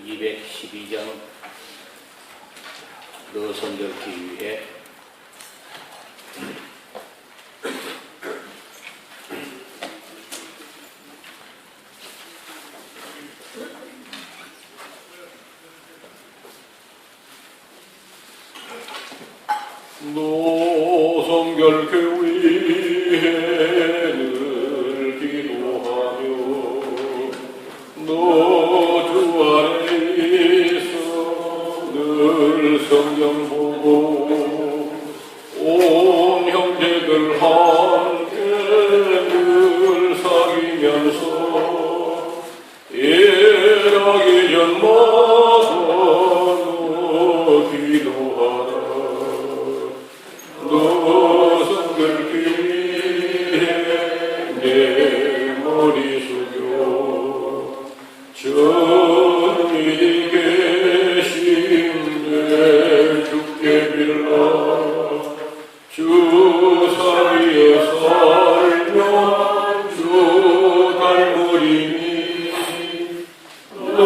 212장 너 성결케 위해 너 성결케 위해 늘 기도하며 너 주 안에 있어 늘 성경 보고 온 형제들 함께 늘 사귀면서 일하기 전마다 너 기도하라. 너 성결케 위해 내 머리 숙여 전일이 계신 내 주께 빌라. 주 사이에 살면 주 닮으리니 널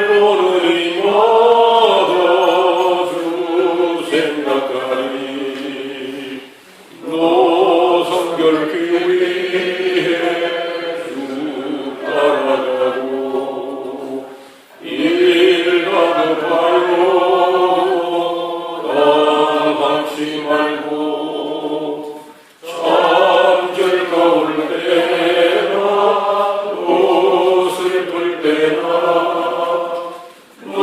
보는 이마다 주 생각하리. 너 성결케 위해 주 따라가고 일가도 봐요 당황치 말고 잠결가올 때나 또 슬플 때나 너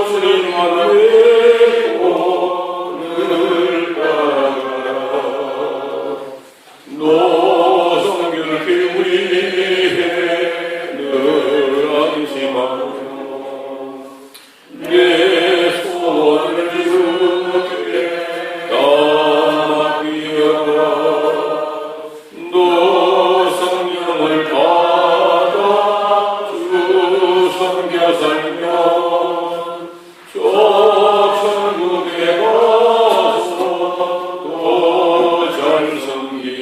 주님만 외고 늘 따라가라. 너 성결케 위해 늘 안심하며 내 소원을 주께 다 맡기어라. 너 성령을 받아 주 섬겨 살면 저 천국에 가서 더 잘 섬기리.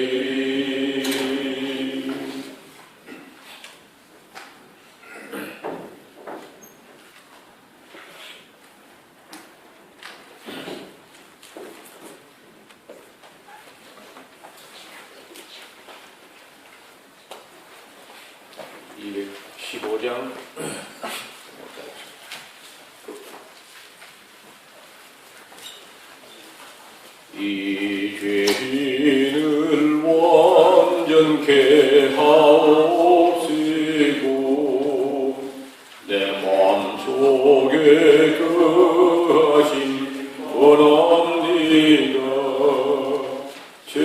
이 15장 이 죄인을 완전케 하옵시고 내 마음속에 거하신 원합니다. 제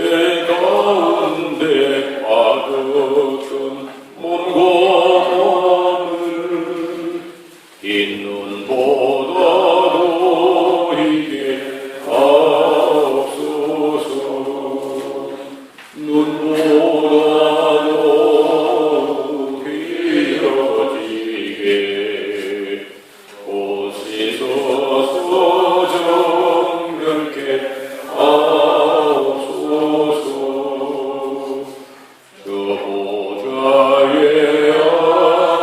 가운데 빠졌던 몸과 마음을 있는보다도 이게 하옵소서. 눈보다도 길어지게 오시소서. 정결케 하옵소서. 저 보좌에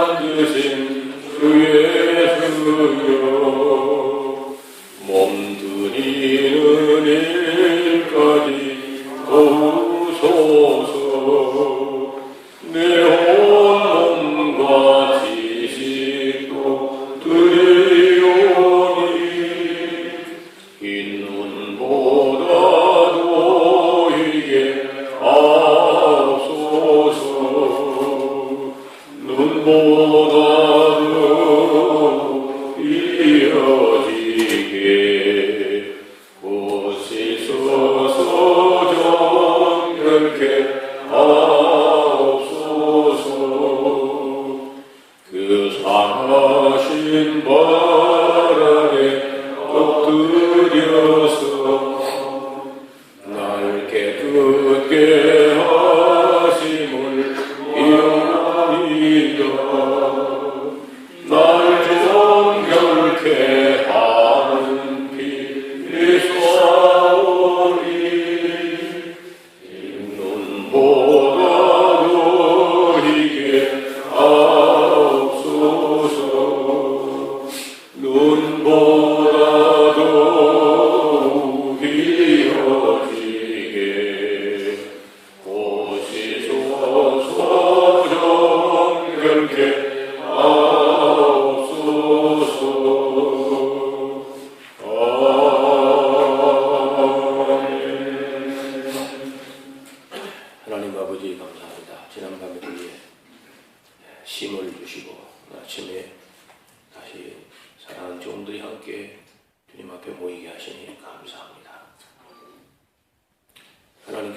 앉으신 주 예수여 몸드리는 일까지 도우소서. 내 온몸과 지식도 드리오니 흰 눈보다도 이게 하옵소서. 눈보다도 이어지게 오시소서. 정결케 하옵소서. 그 상하신 발 아래 엎드려서 날 깨끗게 하심을 이옵니다. 날 정결케 하는 피 쏘아오니 눈보다도 이게 하옵소서.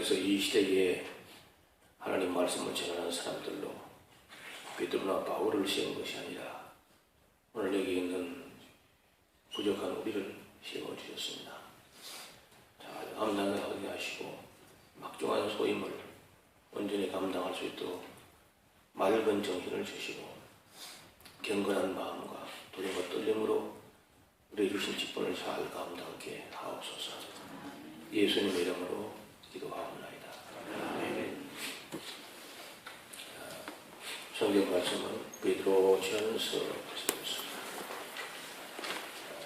그래서 이 시대에 하나님 말씀을 전하는 사람들로 베드로나 바울을 세운 것이 아니라 오늘 여기 있는 부족한 우리를 세워주셨습니다. 자, 감당을 하게 하시고 막중한 소임을 온전히 감당할 수 있도록 맑은 정신을 주시고 경건한 마음과 두려움과 떨림으로 우리 주신 직분을 잘 감당하게 하옵소서. 예수님 이름으로 기도하옵나이다. 아멘. 성경 말씀은 베드로전서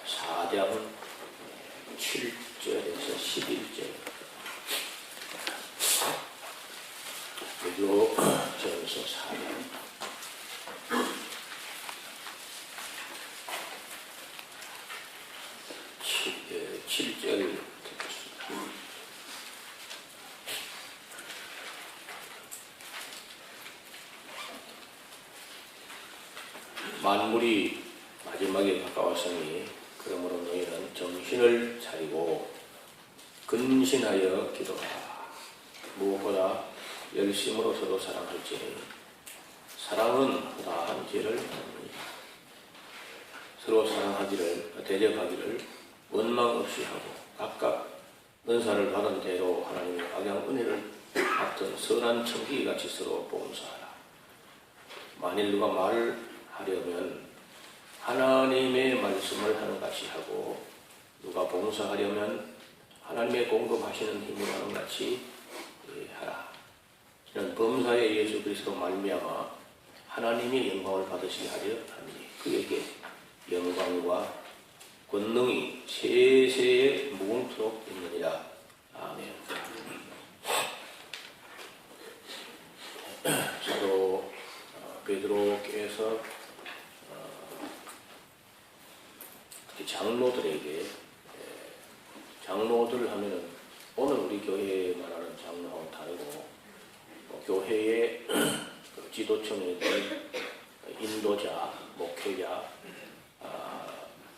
4장 7절에서 11절. 베드로전서 4장 7절 듣겠습니다. 만물이 마지막에 가까웠으니 그러므로 너희는 정신을 차리고 근신하여 기도하라. 무엇보다 열심으로 서로 사랑할지니 사랑은 다한 죄를 덮느니라. 서로 사랑하기를 대적하기를 원망 없이 하고 각각 은사를 받은 대로 하나님의 악양 은혜를 받던 선한 청기같이 서로 봉사하라. 만일 누가 말을 하려면 하나님의 말씀을 하는 같이 하고 누가 봉사하려면 하나님의 공급하시는 힘으로 하는 같이 하라. 이는 범사의 예수 그리스도 말미암아 하나님의 영광을 받으시게 하려 하니 그에게 영광과 권능이 세세에 무궁토록 있느니라. 아멘. 사도 베드로께서 특히 장로들에게, 장로들 하면은 오늘 우리 교회에 말하는 장로하고 다르고 교회의 지도층에 있는 인도자, 목회자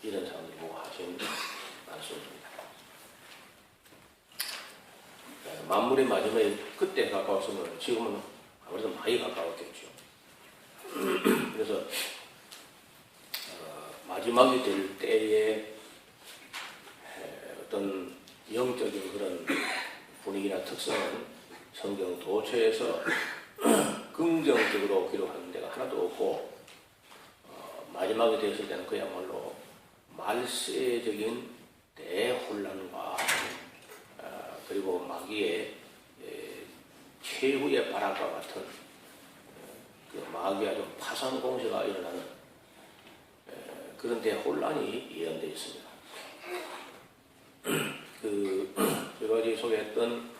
이런 사람들이 보고 하시는 말씀입니다. 만물의 마지막에 그때 가까웠으면 지금은 아무래도 많이 가까웠겠죠. 그래서 마지막이 될 때에 어떤 영적인 그런 분위기나 특성은 성경 도처에서 긍정적으로 기록하는 데가 하나도 없고 마지막이 되었을 때는 그야말로 말세적인 대혼란과 그리고 마귀의 최후의 발악과 같은 그 마귀가 좀 파산 공세가 일어나는 그런 대혼란이 예언되어 있습니다. 제가 어제 소개했던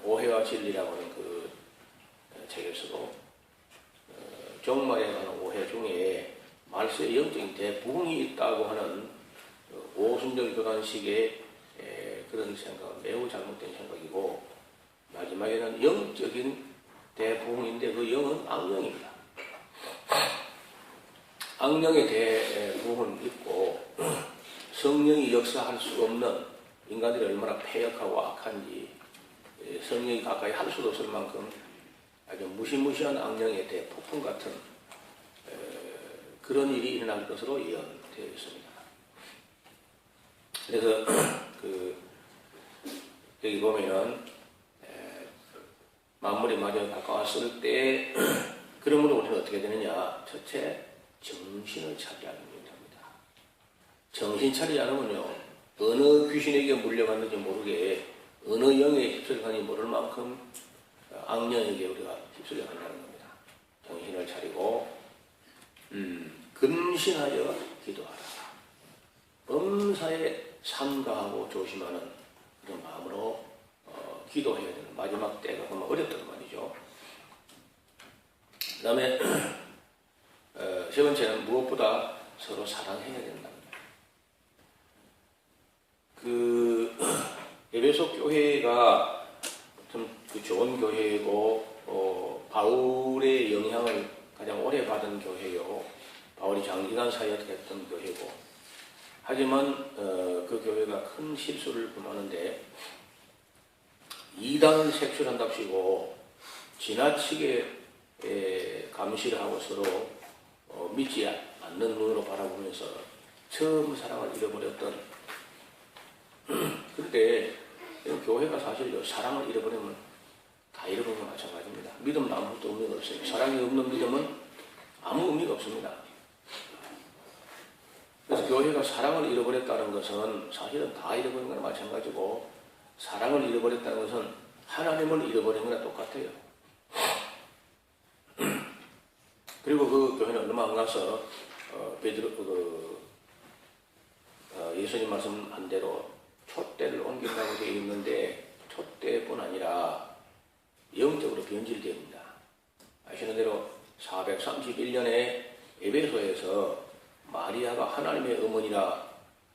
오해와 진리라고 하는 그 책에서도 종말에 관한 오해 중에 말세의 영적인 대부흥이 있다고 하는 오순절 교단식의 그런 생각은 매우 잘못된 생각이고 마지막에는 영적인 대부흥인데 그 영은 악령입니다. 악령의 대부흥은 있고 성령이 역사할 수 없는 인간들이 얼마나 패역하고 악한지 성령이 가까이 할 수도 없을 만큼 아주 무시무시한 악령의 대폭풍 같은 그런 일이 일어날 것으로 예언되어 있습니다. 그래서 여기 보면은 만물이 마지막에 가까웠을 때 그러므로 우리는 어떻게 되느냐? 첫째, 정신을 차리지 않으면 됩니다. 정신 차리지 않으면요 어느 귀신에게 물려갔는지 모르게 어느 영에 휩쓸려가는지 모를 만큼 악령에게 우리가 휩쓸려 간다는 겁니다. 정신을 차리고 근신하여 기도하라. 범사에 삼가하고 조심하는 그런 마음으로 기도해야 되는 마지막 때가 정말 어렵단 말이죠. 그 다음에 세 번째는 무엇보다 서로 사랑해야 된답니다. 에베소 교회가 좀 좋은 교회이고 바울의 영향을 가장 오래 받은 교회요. 바울이 장기간 사역했던 교회고 하지만 그 교회가 큰 실수를 범하는데 이단을 색출한답시고 지나치게 감시를 하고 서로 믿지 않는 눈으로 바라보면서 처음 사랑을 잃어버렸던 그런데 교회가 사실 사랑을 잃어버리면 다 잃어버린 건 마찬가지입니다. 믿음은 아무것도 의미가 없어요. 사랑이 없는 믿음은 아무 의미가 없습니다. 그래서 교회가 사랑을 잃어버렸다는 것은 사실은 다 잃어버린 거나 마찬가지고 사랑을 잃어버렸다는 것은 하나님을 잃어버린 거나 똑같아요. 그리고 그 교회는 얼마 안 가서 예수님 말씀한 대로 촛대를 옮긴다고 되어 있는데 촛대뿐 아니라 영적으로 변질됩니다. 아시는 대로 431년에 에베소에서 마리아가 하나님의 어머니라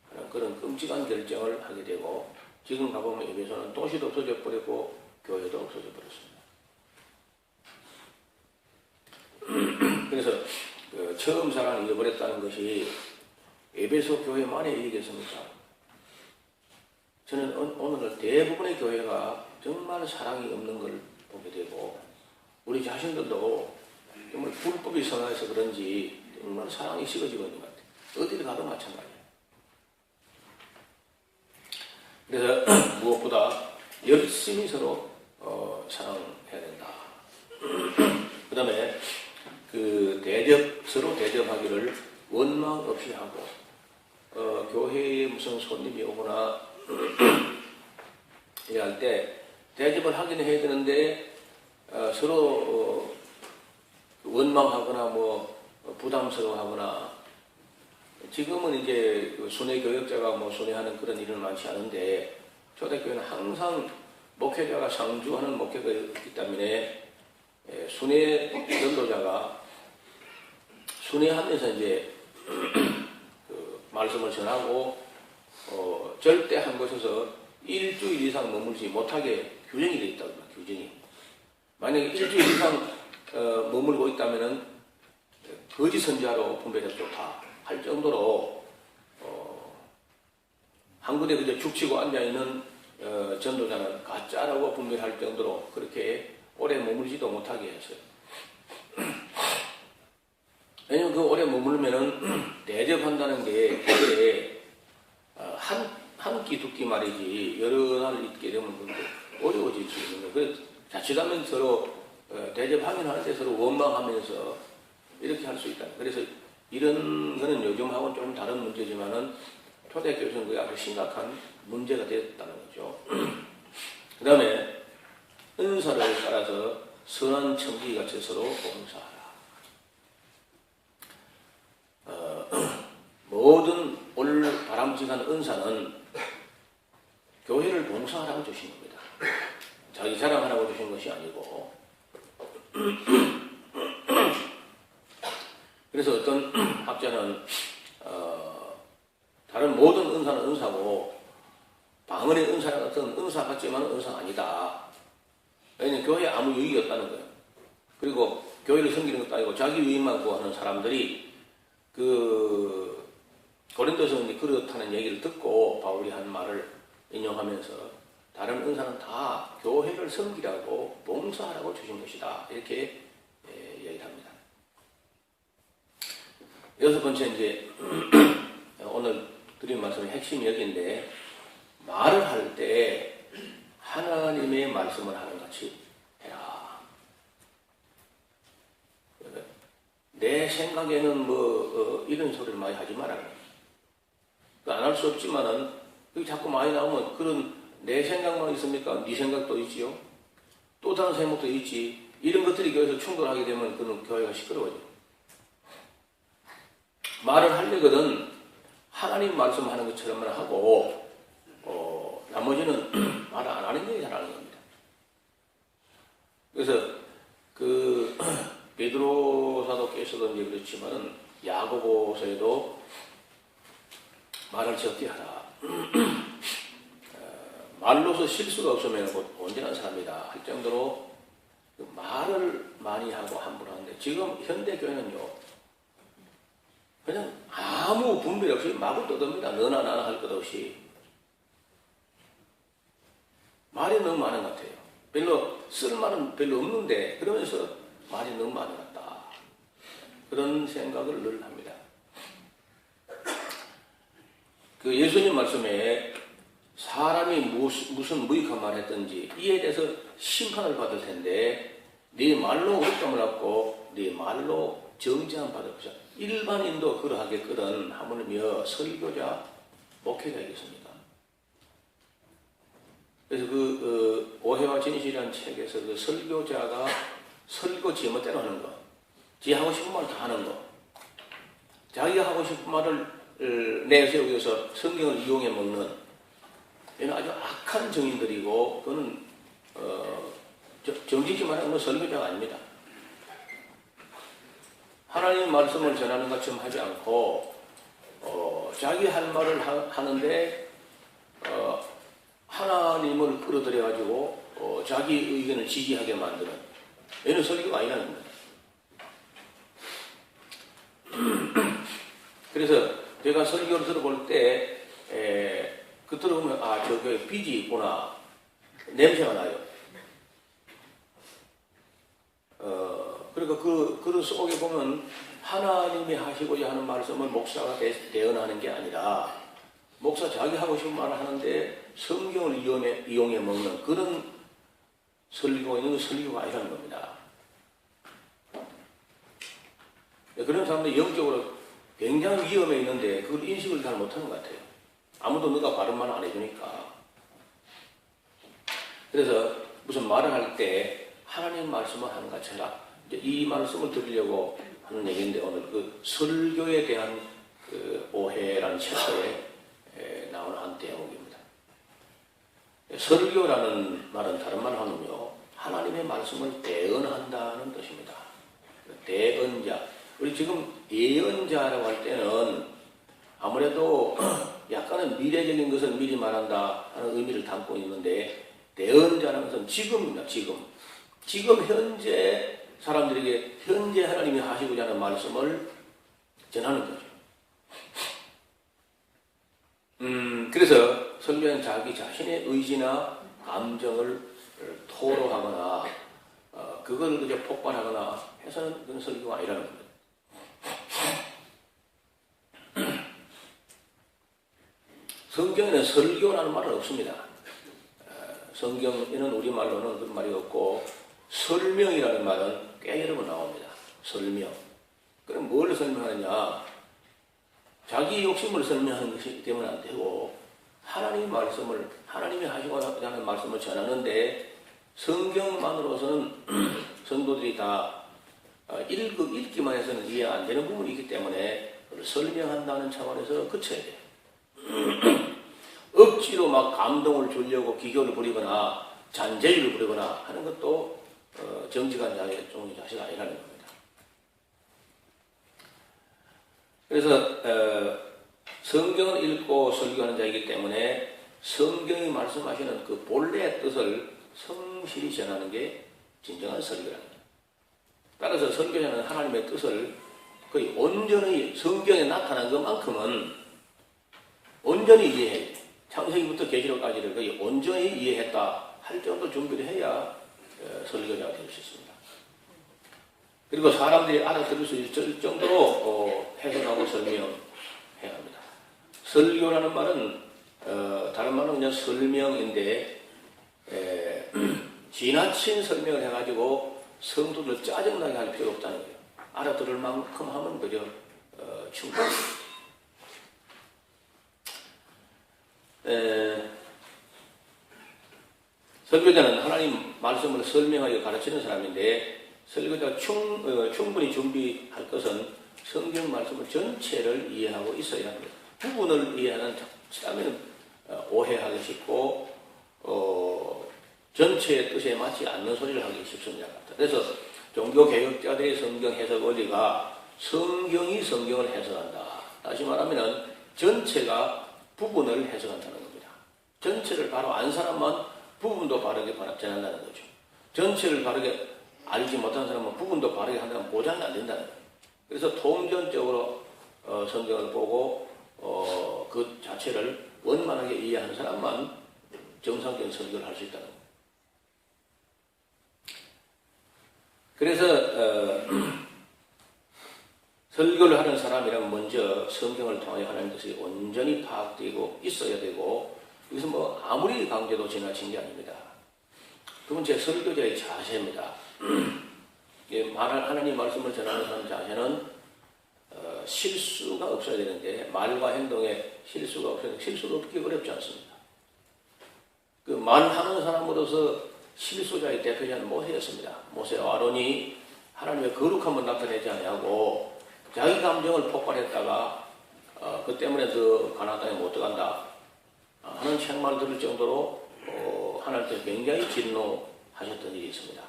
하는 그런 끔찍한 결정을 하게 되고 지금 가보면 에베소는 도시도 없어져 버렸고 교회도 없어져 버렸습니다. 그래서 처음 사랑을 잃어버렸다는 것이 에베소 교회만의 일이겠습니까? 저는 오늘 대부분의 교회가 정말 사랑이 없는 걸 보게 되고 우리 자신들도 정말 불법이 성화해서 그런지 정말 사랑이 식어지고 있는 것 같아요. 어디를 가도 마찬가지예요. 그래서 무엇보다 열심히 서로 사랑해야 된다. 그 다음에 서로 대접하기를 원망 없이 하고 교회에 무슨 손님이 오거나 이럴 때 대접을 하기는 해야 되는데 서로 원망하거나 부담스러워하거나 지금은 이제 순회 교역자가 순회하는 그런 일은 많지 않은데 초대교회는 항상 목회자가 상주하는 목회가 있기 때문에 순회 전도자가 순회하면서 이제 말씀을 전하고 절대 한 곳에서 일주일 이상 머물지 못하게 규정이 되어 있다고 합니다. 규정이. 만약에 일주일 이상 머물고 있다면은 거짓 선지자로 분별해서 좋다 할 정도로 한 군데 그저 죽치고 앉아있는 전도자는 가짜라고 분별할 정도로 그렇게 오래 머물지도 못하게 했어요. 왜냐면 그 오래 머물면은 대접한다는 게 그게 한 끼 두 끼 말이지 여러 날 있게 되면 그게 어려워질 수 있는 거예요. 그래서 자칫하면 서로 대접하긴 하는데 서로 원망하면서 이렇게 할 수 있다. 그래서 이런 거는 요즘하고는 좀 다른 문제지만은 초대교회에서는 그게 아주 심각한 문제가 되었다는 거죠. 그 다음에 은사를 따라서 선한 청지기같이 서로 봉사하라. 모든 올 바람직한 은사는 교회를 봉사하라고 주신 겁니다. 자기 자랑하라고 주신 것이 아니고 그래서 어떤 학자는 다른 모든 은사는 은사고 방언의 은사는 어떤 은사 같지만 은사가 아니다. 왜냐하면 교회에 아무 유익이 없다는 거예요. 그리고 교회를 섬기는 것도 아니고 자기 유익만 구하는 사람들이 고린도서는 그렇다는 얘기를 듣고 바울이 한 말을 인용하면서 다른 은사는 다 교회를 섬기라고 봉사하라고 주신 것이다. 이렇게 얘기를 합니다. 여섯 번째 이제 오늘 드린 말씀의 핵심이 여기인데 말을 할 때 하나님의 말씀을 하는 같이 해라. 내 생각에는 이런 소리를 많이 하지 말아라. 안 할 수 없지만은 그게 자꾸 많이 나오면 그런 내 생각만 있습니까? 네 생각도 있지요. 또 다른 생각도 있지. 이런 것들이 교회에서 충돌하게 되면 그는 교회가 시끄러워져요. 말을 하려거든 하나님 말씀하는 것처럼만 하고 나머지는 말 안 하는 게 잘하는 겁니다. 그래서 베드로 사도께서도 이제 그렇지만은 야고보서에도 말을 적게 하라. 말로서 실수가 없으면 온전한 사람이다 할 정도로 말을 많이 하고 함부로 하는데 지금 현대교회는요 그냥 아무 분별 없이 마구 떠듭니다. 너나 나나 할 것 없이 말이 너무 많은 것 같아요. 별로 쓸 말은 별로 없는데 그러면서 말이 너무 많이 났다. 그런 생각을 늘 합니다. 그 예수님 말씀에 사람이 무슨 무익한 말을 했든지 이에 대해서 심판을 받을 텐데 네 말로 옳다을 받고 네 말로 정죄함 받을 것이다. 일반인도 그러하겠거든 하물며 설교자, 목회자이겠습니까? 그래서 그 오해와 진실이라는 책에서 그 설교자가 설교 제멋대로 하는 거, 지 하고 싶은 말 다 하는 거, 자기가 하고 싶은 말을 내세우기 위해서 성경을 이용해 먹는, 얘는 아주 악한 정인들이고 그거는 정직히 말하면 설교자가 아닙니다. 하나님 말씀을 전하는 것처럼 하지 않고 자기 할 말을 하는데 하나님을 끌어들여 가지고 자기 의견을 지지하게 만드는, 얘는 설교가 아니라는 겁니다. 그래서 제가 설교를 들어볼 때 그 들어보면 저 교회 빚이 있구나, 냄새가 나요. 그러니까 그 속에 보면 하나님이 하시고자 하는 말씀을 목사가 대언하는 게 아니라 목사 자기 하고 싶은 말을 하는데 성경을 이용해 먹는 그런 설교는 설교가 아니라는 겁니다. 그런 사람들이 영적으로 굉장히 위험에 있는데 그걸 인식을 잘 못하는 것 같아요. 아무도 누가 바른 말 안 해주니까. 그래서 무슨 말을 할 때 하나님 말씀을 하는 같이 해라. 이 말씀을 드리려고 하는 얘기인데 오늘 그 설교에 대한 그 오해라는 책에 나오는 한 대목입니다. 설교라는 말은 다른 말로 하면요, 하나님의 말씀을 대언한다는 뜻입니다. 대언자. 우리 지금 예언자라고 할 때는 아무래도 약간은 미래적인 것을 미리 말한다 하는 의미를 담고 있는데, 대언자라는 것은 지금입니다. 지금 현재 사람들에게 현재 하나님이 하시고자 하는 말씀을 전하는 거죠. 그래서 설교는 자기 자신의 의지나 감정을 토로하거나 그걸 그저 폭발하거나 해서는 그건 설교가 아니라는 겁니다. 성경에는 설교라는 말은 없습니다. 성경에는 우리말로는 그런 말이 없고 설명이라는 말은 꽤 여러 번 나옵니다. 설명. 그럼 뭘 설명하느냐? 자기 욕심을 설명하는 것이 되면 안 되고 하나님의 말씀을, 하나님이 하시고자 하는 말씀을 전하는데 성경만으로서는 성도들이 다 읽기만 해서는 이해 안 되는 부분이 있기 때문에 설명한다는 차원에서 그쳐야 돼요. 억지로 막 감동을 주려고 기교를 부리거나 잔재주를 부리거나 하는 것도 정직한 자의 종의 자세가 아니라는 겁니다. 그래서 성경을 읽고 설교하는 자이기 때문에 성경이 말씀하시는 그 본래의 뜻을 성실히 전하는 게 진정한 설교랍니다. 따라서 설교자는 하나님의 뜻을 거의 온전히 성경에 나타난 것만큼은 온전히 이해해야 돼. 창세기부터 계시록까지를 거의 온전히 이해했다 할 정도 준비를 해야 설교자가 될 수 있습니다. 그리고 사람들이 알아들을 수 있을 정도로 해석하고 설명해야 합니다. 설교라는 말은 다른 말은 그냥 설명인데 지나친 설명을 해가지고 성도들 짜증나게 할 필요 없다는 거예요. 알아들을 만큼 하면 그저 충분합니다. 설교자는 하나님 말씀을 설명하여 가르치는 사람인데 설교자가 충분히 준비할 것은 성경 말씀을 전체를 이해하고 있어야 합니다. 부분을 이해하는 사람은 오해하기 쉽고 전체의 뜻에 맞지 않는 소리를 하기 쉽습니다. 그래서 종교개혁자들의 성경 해석 원리가 성경이 성경을 해석한다. 다시 말하면 전체가 부분을 해석한다는 겁니다. 전체를 바로 안 사람만 부분도 바르게 전한다는 거죠. 전체를 바르게 알지 못한 사람은 부분도 바르게 한다면 보장이 안 된다는 거예요. 그래서 통전적으로 성경을 보고 그 자체를 원만하게 이해하는 사람만 정상적인 설교를 할 수 있다는 거예요. 그래서 설교를 하는 사람이라면 먼저 성경을 통하여 하는 것이 온전히 파악되고 있어야 되고, 여기서 뭐 아무리 강조도 지나친 게 아닙니다. 두 번째, 설교자의 자세입니다. 하나님 말씀을 전하는 사람 자세는 실수가 없어야 되는데, 말과 행동에 실수가 없어야 되는데, 실수가 없기 어렵지 않습니다. 그 말하는 사람으로서 실수자의 대표자는 모세였습니다. 모세와 아론이 하나님의 거룩함을 나타내지 아니하고 자기 감정을 폭발했다가 그 때문에 더 가나안 땅에 못 들어간다 하는 책망을 들을 정도로 하나님께서 굉장히 진노하셨던 일이 있습니다.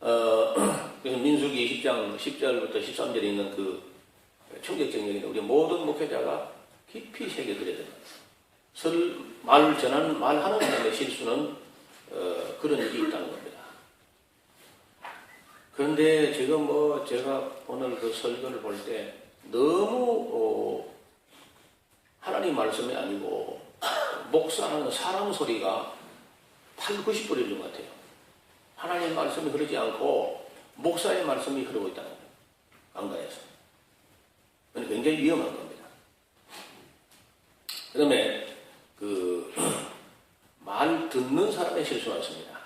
그래서 민수기 10장 10절부터 13절에 있는 그 충격적 얘기는 우리 모든 목회자가 깊이 새겨들어야 됩니다. 말하는 사람의 실수는 그런 일이 있다는 겁니다. 그런데 지금 제가 오늘 그 설교를 볼 때 너무 하나님 말씀이 아니고 목사하는 사람 소리가 80, 90% 있는 것 같아요. 하나님 말씀이 흐르지 않고 목사의 말씀이 흐르고 있다는 거예요. 강단에서. 굉장히 위험한 겁니다. 그 다음에 말 듣는 사람의 실수가 있습니다.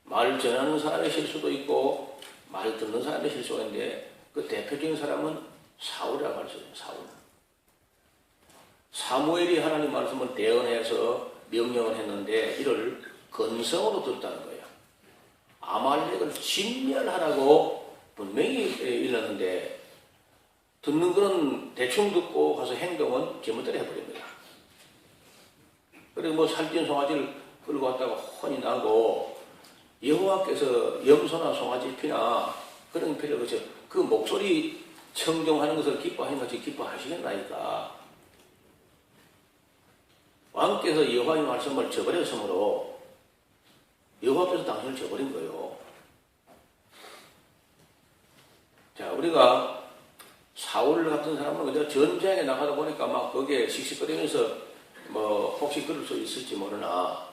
말 전하는 사람의 실수도 있고 말 듣는 사람의 실수가 있는데, 그 대표적인 사람은 사울이라고 할 수 있어요. 사무엘이 하나님 말씀을 대언해서 명령을 했는데 이를 건성으로 들었다는 거예요. 아말렉을 진멸하라고 분명히 일렀는데 듣는 거는 대충 듣고 가서 행동은 제멋대로 해버립니다. 그리고 살찐 송아지를 끌고 왔다가 혼이 나고, 여호와께서 염소나 송아지 피나 그런 피를 그쳐 그 목소리 청종하는 것을 기뻐하는 것이 기뻐하시겠나이까. 왕께서 여호와의 말씀을 저버렸으므로 여호와께서 당신을 저버린 거예요. 자, 우리가 사울 같은 사람은 그저 전쟁에 나가다 보니까 막 거기에 씩씩거리면서 혹시 그럴 수 있을지 모르나,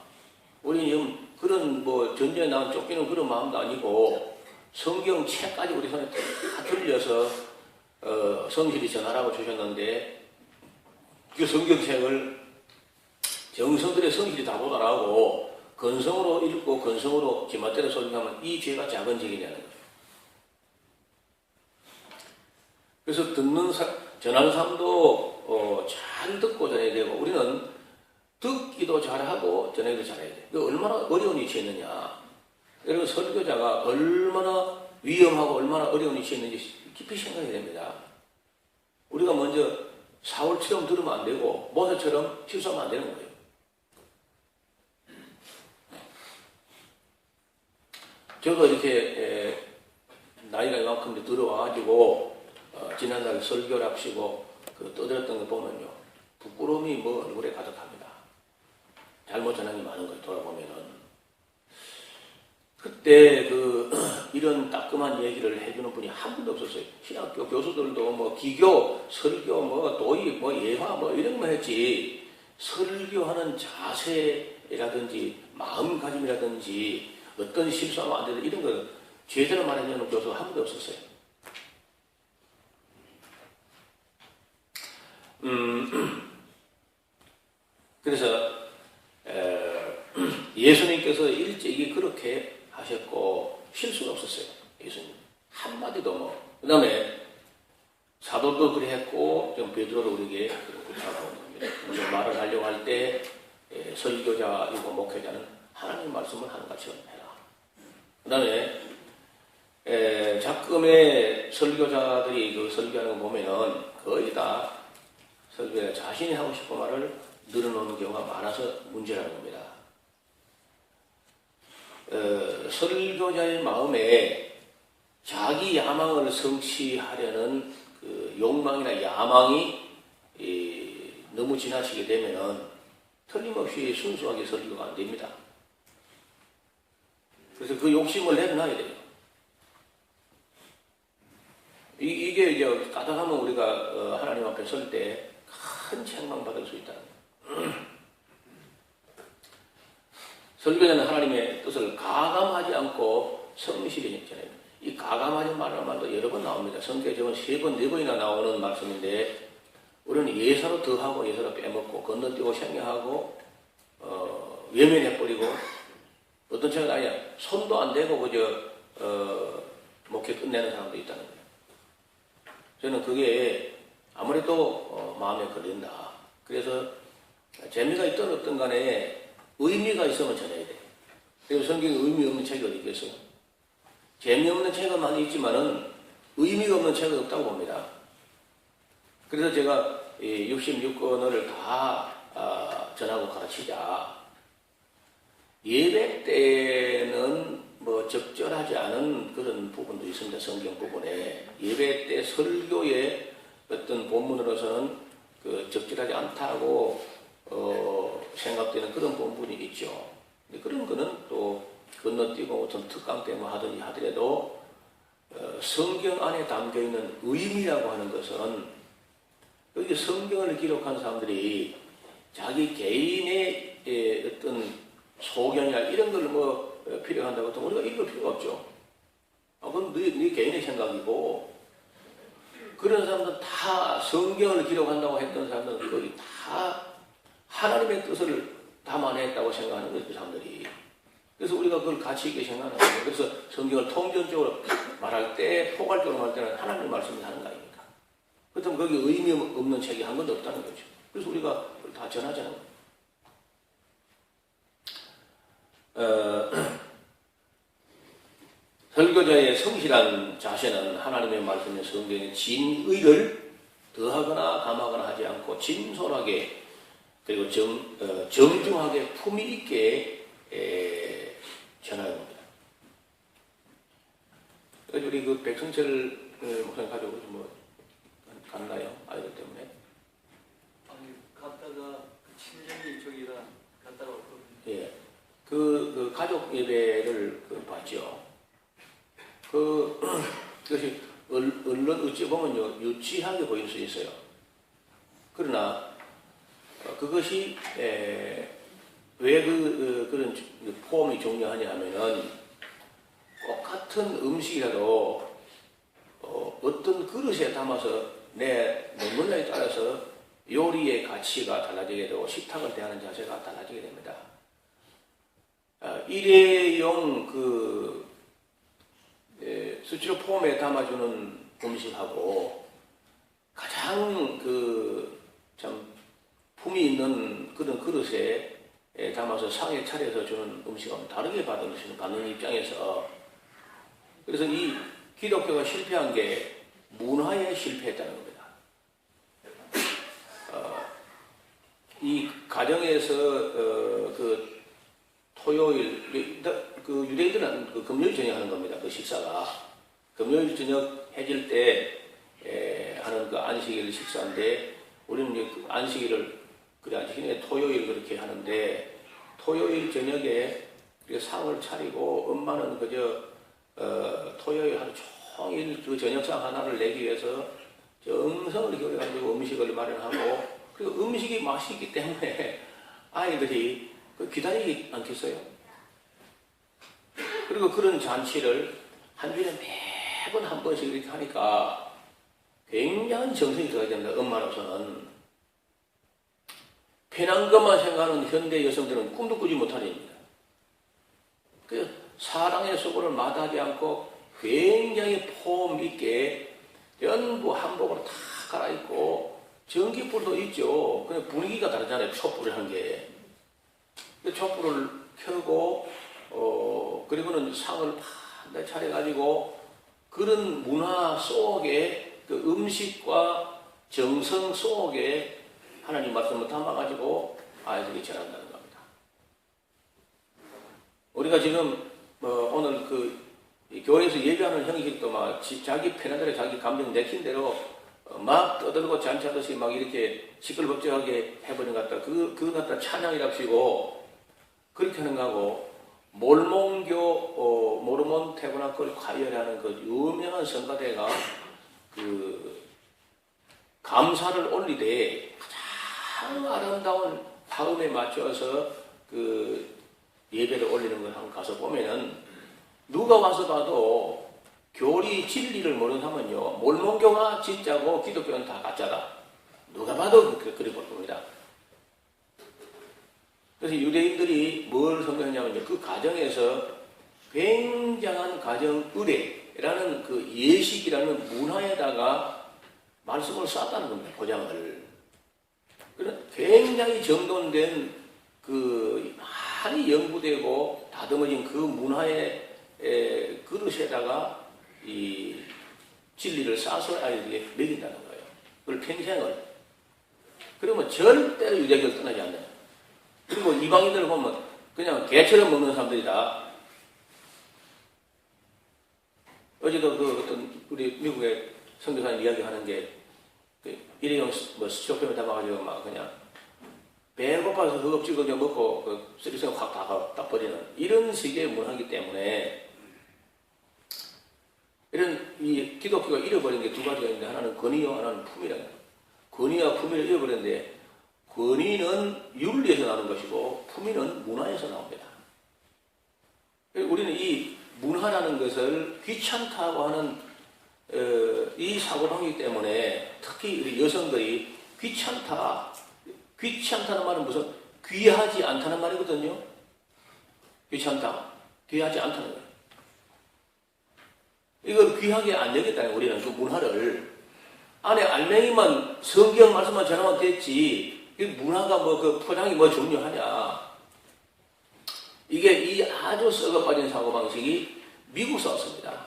우리는 지금 그런 전쟁에 나간 쫓기는 그런 마음도 아니고 성경책까지 우리 손에 다 들려서 성실히 전하라고 주셨는데, 그 성경책을 정성들의 성실히 다 보다라고 건성으로 읽고 건성으로 제멋대로 설명하면 이 죄가 작은 죄이냐는 거예요. 그래서 전하는 사람도 잘 듣고 전해야 되고, 우리는 듣기도 잘하고 전하기도 잘해야 돼. 얼마나 어려운 위치에 있느냐. 여러분, 설교자가 얼마나 위험하고 얼마나 어려운 위치에 있는지 깊이 생각해야 됩니다. 우리가 먼저 사울처럼 들으면 안 되고 모세처럼 실수하면 안 되는 거예요. 저도 이렇게 나이가 이만큼 들어와가지고 지난날 설교를 합시고 떠들었던 거 보면요, 부끄러움이 얼굴에 가득합니다. 잘못 전한 게 많은 거예요. 돌아보면은. 그때 이런 따끔한 얘기를 해주는 분이 한 분도 없었어요. 신학교 교수들도 기교, 설교, 도입, 예화 이런 거 했지, 설교하는 자세라든지 마음가짐이라든지 어떤 실수하면 안 되는 이런 거 제대로 말해주는 교수가 한 분도 없었어요. 그래서 예수님께서 일찍이 그렇게 하셨고 실수가 없었어요. 예수님 한마디도 그 다음에 사도도 그래 했고 좀 베드로를 우리에게 부탁하고 있습니다. 무슨 말을 하려고 할 때 설교자이고 목회자는 하나님 말씀을 하는 것처럼 해라. 그 다음에 작금의 설교자들이 설교하는 거 보면은 거의 다 설교자 자신이 하고 싶은 말을 늘어놓는 경우가 많아서 문제라는 겁니다. 설교자의 마음에 자기 야망을 성취하려는 욕망이나 야망이 너무 지나치게 되면은 틀림없이 순수하게 설교가 안 됩니다. 그래서 그 욕심을 내려놔야 돼요. 이게 이제 까딱하면 우리가 하나님 앞에 설 때 큰 책망받을 수 있다는 거예요. 설교자는 하나님의 뜻을 가감하지 않고 성실이 있잖아요. 이 가감하지 말라는 말도 여러 번 나옵니다. 성경에 적은 3번, 4번이나 나오는 말씀인데 우리는 예사로 더하고 예사로 빼먹고 건너뛰고 생략하고 외면해버리고 어떤 책은 아니야 손도 안 대고 그저 목회 끝내는 사람도 있다는 거예요. 저는 그게 아무래도 마음에 걸린다. 그래서 재미가 있든 없든 간에 의미가 있으면 전해야 돼. 그리고 성경에 의미 없는 책이 어디 있겠어요? 재미없는 책은 많이 있지만은 의미가 없는 책은 없다고 봅니다. 그래서 제가 66권을 다 전하고 가르치자. 예배 때는 뭐 적절하지 않은 그런 부분도 있습니다. 성경 부분에. 예배 때 설교의 어떤 본문으로서는 적절하지 않다고 생각되는 그런 본문이 있죠. 근데 그런 거는 또 건너뛰고 어떤 특강 때문에 하든지 하더라도 성경 안에 담겨있는 의미라고 하는 것은 여기 성경을 기록한 사람들이 자기 개인의 어떤 소견이나 이런 걸 뭐 필요한다고 하면 우리가 읽을 필요가 없죠. 그건 네 개인의 생각이고 그런 사람들은 다 성경을 기록한다고 했던 사람들은 거의 다 하나님의 뜻을 담아냈다고 생각하는 거예요. 그 사람들이. 그래서 우리가 그걸 가치 있게 생각하는 거예요. 그래서 성경을 통전적으로 말할 때 포괄적으로 말할 때는 하나님의 말씀을 하는 거 아닙니까? 그렇다면 거기 의미 없는 책이 한 권도 없다는 거죠. 그래서 우리가 그걸 다 전하자는 거예요. 설교자의 성실한 자세는 하나님의 말씀의 성경의 진의를 더하거나 감하거나 하지 않고 진솔하게 그리고 정중하게 품위 있게 전하는 겁니다. 그래서 우리 그 백성철 목사님 가지고 뭐 갔나요? 아이들 때문에? 아니 갔다가 친정이 저기라 갔다가 왔거든요. 예. 그 가족 예배를 봤죠. 그것이 언론 어찌 보면요 유치하게 보일 수 있어요. 그러나 그것이 왜 그런 포럼이 중요하냐 하면은 똑같은 음식이라도 어떤 그릇에 담아서 내 문화에 따라서 요리의 가치가 달라지게 되고 식탁을 대하는 자세가 달라지게 됩니다. 일회용 스티로폼에 담아주는 음식하고 가장 참 품이 있는 그런 그릇에 담아서 상에 차려서 주는 음식은 다르게 받는 입장에서 그래서 이 기독교가 실패한 게 문화에 실패했다는 겁니다. 이 가정에서 토요일 유대인들은 금요일 저녁 하는 겁니다. 그 식사가 금요일 저녁 해질 때 하는 그 안식일 식사인데 우리는 그 안식일을 안식일에 토요일 그렇게 하는데 토요일 저녁에 상을 차리고 엄마는 그저 토요일 하루 종일 그 저녁상 하나를 내기 위해서 정성을 기울여가지고 음식을 마련하고 그리고 음식이 맛있기 때문에 아이들이 기다리지 않겠어요? 그리고 그런 잔치를 한 주에 매번 한 번씩 이렇게 하니까 굉장한 정성이 들어가야 됩니다. 엄마로서는. 편한 것만 생각하는 현대 여성들은 꿈도 꾸지 못하는 일입니다. 그 사랑의 수고를 마다하지 않고 굉장히 폼 있게 전부 한복으로 다 갈아입고 전기불도 있죠. 근데 분위기가 다르잖아요. 촛불을 한 게. 촛불을 켜고 그리고는 상을 반대 차려가지고 그런 문화 속에 그 음식과 정성 속에 하나님 말씀을 담아가지고 아이들이 전한다는 겁니다. 우리가 지금 오늘 교회에서 예배하는 형식도 막 자기 편한 대로 자기 감정 내킨 대로 막 떠들고 잔치하듯이 막 이렇게 시끌벅적하게 해버린 것 같다. 그거 갖다 찬양이랍시고 그렇게 하는 거하고 몰몬교 모르몬 태고나콜 과열하는 그 유명한 성가대가 감사를 올리되 가장 아름다운 화음에 맞춰서 예배를 올리는 걸 한번 가서 보면은 누가 와서 봐도 교리 진리를 모르는 사람은요, 몰몬교가 진짜고 기독교는 다 가짜다. 누가 봐도 그렇게 볼 겁니다. 그래서 유대인들이 뭘 선거했냐면요, 그 가정에서 굉장한 가정 의례라는 그 예식이라는 문화에다가 말씀을 쌌다는 겁니다, 보장을. 그런 굉장히 정돈된 그 많이 연구되고 다듬어진 그 문화의 그릇에다가 이 진리를 싸서 아이들에게 먹인다는 거예요. 그걸 평생을. 그러면 절대로 유대교를 떠나지 않는다. 그리고 이방인들을 보면 그냥 개처럼 먹는 사람들이다. 어제도 그 어떤 우리 미국의 선교사님 이야기하는 게 일회용 뭐 스티로폼에 담아가지고 막 그냥 배고파서 허겁지겁 그냥 먹고 그 쓰리생 확 다 버리는 이런 식의 문화이기 때문에 이런 이 기독교가 잃어버린 게 두 가지가 있는데 하나는 권위와 하나는 품이라는 거예요. 권위와 품위를 잃어버렸는데 권위는 윤리에서 나오는 것이고 품위는 문화에서 나옵니다. 우리는 이 문화라는 것을 귀찮다고 하는 이 사고방식 때문에 특히 우리 여성들이 귀찮다는 말은 무슨 귀하지 않다는 말이거든요. 귀찮다, 귀하지 않다는 거예요. 이걸 귀하게 안 여겼다는 우리는 그 문화를 안에 알맹이만 성경 말씀만 전하면 됐지 이 문화가 뭐 그 포장이 뭐 중요하냐. 이게 이 아주 썩어 빠진 사고방식이 미국에서 왔습니다.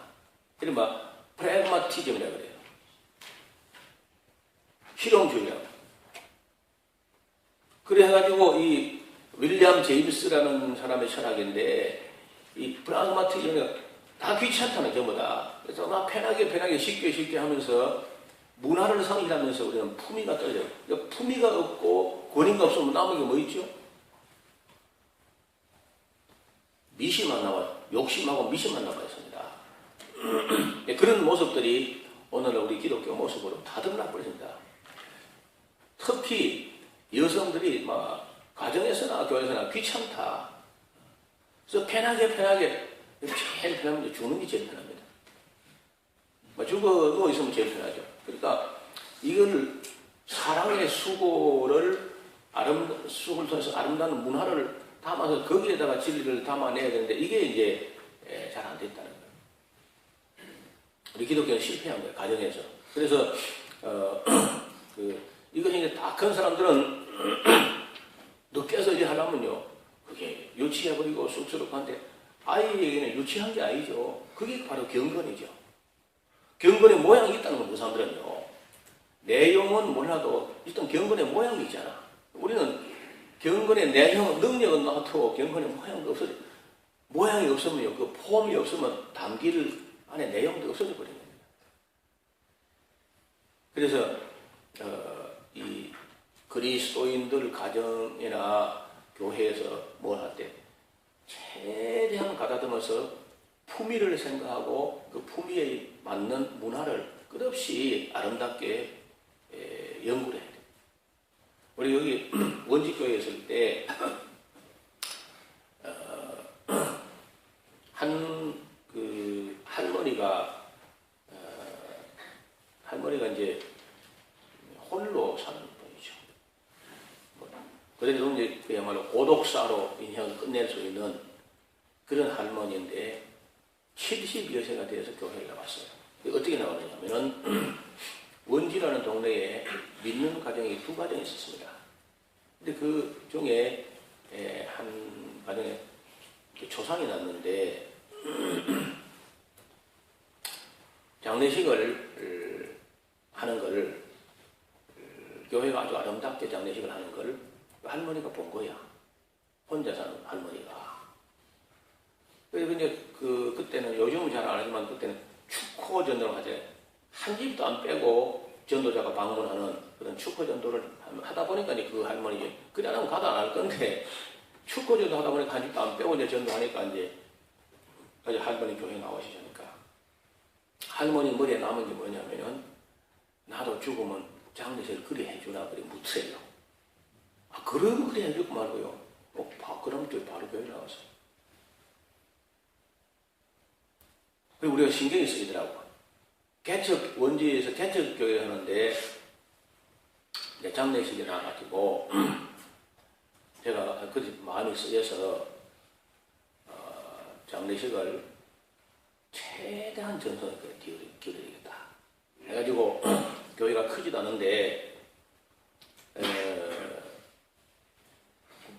이른바 프래그마티즘이라고 그래요. 실용주의라고. 그래가지고 이 윌리엄 제임스라는 사람의 철학인데 이 프래그마티즘이 다 귀찮다는 전부 다. 그래서 막 편하게 쉽게 하면서 문화를 상실하면서 우리는 품위가 떨어져요. 그러니까 품위가 없고 권위가 없으면 남은 게 뭐 있죠? 미심만 남아요. 욕심하고 미심만 남아있습니다. 그런 모습들이 오늘 우리 기독교 모습으로 다 드러나버립니다. 특히 여성들이 막 가정에서나 교회에서나 귀찮다. 그래서 편하게 제일 편하면 죽는 게 제일 편합니다. 죽어 누워있으면 제일 편하죠. 그러니까 이걸 사랑의 수고를 통해서 아름다운 문화를 담아서 거기에다가 진리를 담아내야 되는데 이게 이제 잘 안 됐다는 거예요. 우리 기독교는 실패한 거예요. 가정에서. 그래서 이것이 이제 다 큰 사람들은 늦게서 이제 하려면요. 그게 유치해버리고 쑥스럽고 한데 아이에게는 유치한 게 아니죠. 그게 바로 경건이죠. 경건의 모양이 있다는 겁니다. 그 사람들은요. 내용은 몰라도 일단 경건의 모양이 있잖아. 우리는 경건의 내용, 능력은 놔두고 경건의 모양도 없어져. 모양이 없으면요. 그 폼이 없으면 담길 안에 내용도 없어져 버립니다. 그래서 이 그리스도인들 가정이나 교회에서 뭘 할 때 최대한 가다듬어서 품위를 생각하고 그 품위에 맞는 문화를 끝없이 아름답게 연구를 해야 돼요. 우리 여기 원직교회에 있을 때 할머니가 이제 홀로 사는 분이죠. 그래도 이제 그야말로 고독사로 인생을 끝낼 수 있는 그런 할머니인데 72여세가 되어서 교회에 나왔어요. 어떻게 나왔느냐면은 원지라는 동네에 믿는 가정이 두 가정이 있었습니다. 근데 그 중에 한 가정에 조상이 났는데 장례식을 하는 걸 교회가 아주 아름답게 장례식을 하는 걸 할머니가 본 거야. 혼자 사는 할머니가. 그래서 이제 그때는 요즘은 잘 안 하지만 그때는 축호 전도를 하죠. 한 집도 안 빼고 전도자가 방문하는 그런 축호 전도를 하다 보니까 이제 그 할머니 그래 안 하면 가도 안 할 건데 축호 전도 하다 보니까 한 집도 안 빼고 이제 전도하니까 이제 할머니 교회 나오시니까 할머니 머리에 남은 게 뭐냐면은 나도 죽으면 장례식을 그리 해주나 그리 묻세요. 그럼 그리 해주고 말고요. 그럼 또 바로 교회 나왔어요. 그리고 우리가 신경이 쓰이더라고. 개척, 원주에서 개척교회 하는데, 장례식이 나가지고, 제가 그 마음이 쓰여서, 장례식을 최대한 전선을 기울이겠다. 해가지고, 교회가 크지도 않은데,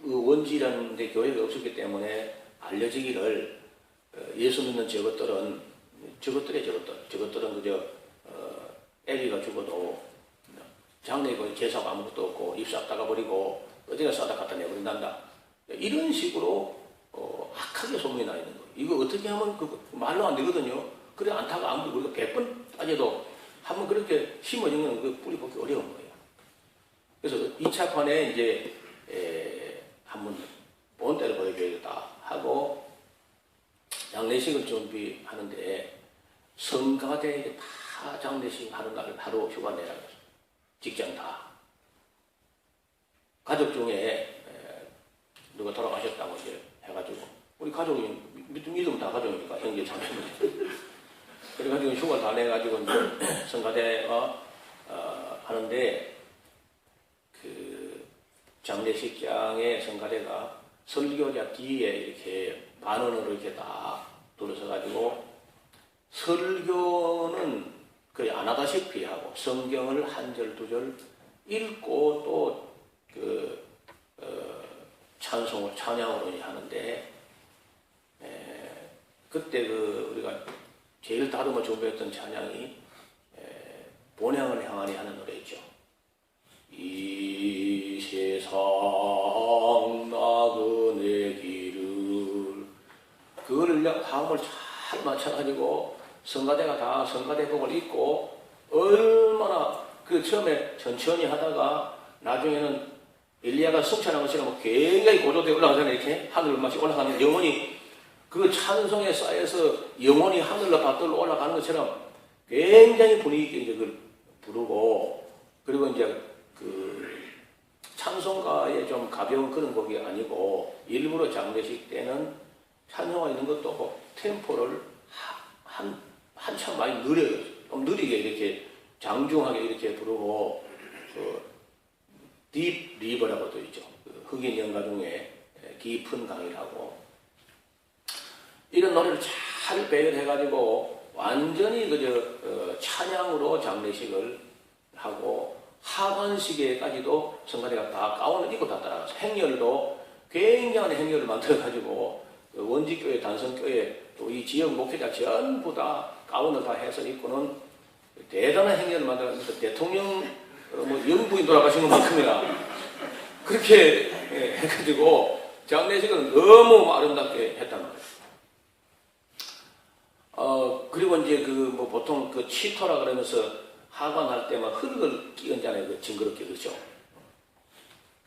그 원지라는 데 교회가 없었기 때문에 알려지기를 예수 믿는 저것들은 그저 애비가 죽어도 장례고 제사가 아무것도 없고 입 싹 닦아버리고 어디가 싸다 갖다 내버린단다. 이런 식으로 악하게 소문이 나 있는 거예요. 이거 어떻게 하면 말로 안 되거든요. 그래 안타가 아무리 우리가 100번 따져도 한번 그렇게 심어진 건 그 뿌리 뽑기 어려운 거예요. 그래서 2차 판에 이제 한번 본때를 보여줘야겠다 하고 장례식을 준비하는데 성가대 다 장례식 하는 날 바로 휴가 내라고 했어요. 직장 다. 가족 중에 누가 돌아가셨다고 이제 해가지고 우리 가족이 믿으면 다 가족이니까 형제 자매들. 그래가지고 휴가 다 내가지고 이제 성가대가 하는데 그 장례식장에 성가대가 설교자 뒤에 이렇게 반원으로 이렇게 딱 둘러서가지고 설교는 거의 안 하다시피 하고 성경을 한 절 두 절 읽고 또 찬송을 찬양으로 하는데 그때 우리가 제일 다듬어 준비했던 찬양이 본향을 향하니 하는 노래있죠. 이 세상 나그네 길을 그거를 화음을 잘 맞춰가지고 성가대가 다 성가대복을 입고 얼마나 처음에 천천히 하다가 나중에는 엘리야가 승천한 것처럼 굉장히 고조되어 올라가잖아요. 이렇게 하늘을 마치 올라가는 영혼이 그 찬송에 쌓여서 영혼이 하늘로 받들로 올라가는 것처럼 굉장히 분위기 있게 이제 그걸 부르고 그리고 이제 찬송가에 좀 가벼운 그런 곡이 아니고 일부러 장례식 때는 찬송가 있는 것도 없고 템포를 한참 많이 느려요. 좀 느리게 이렇게 장중하게 이렇게 부르고 딥 리버라고도 있죠. 흑인 연가 중에 깊은 강이라고 이런 노래를 잘 배열해가지고 완전히 그저 찬양으로 장례식을 하고 하관식에까지도 성가대가 다 가운을 입고 다 따라가서 행렬도 굉장한 행렬을 만들어가지고 원지교회 단성교회 또 이 지역 목회자 전부 다 가운을 다 해서 입고는 대단한 행렬을 만들어서 대통령 영부인 돌아가신 것만큼이나 그렇게 해가지고 장례식은 너무 아름답게 했단 말이에요. 그리고 이제 보통 치토라 그러면서 하관할 때만 흙을 끼얹잖아요. 징그럽게 그렇죠.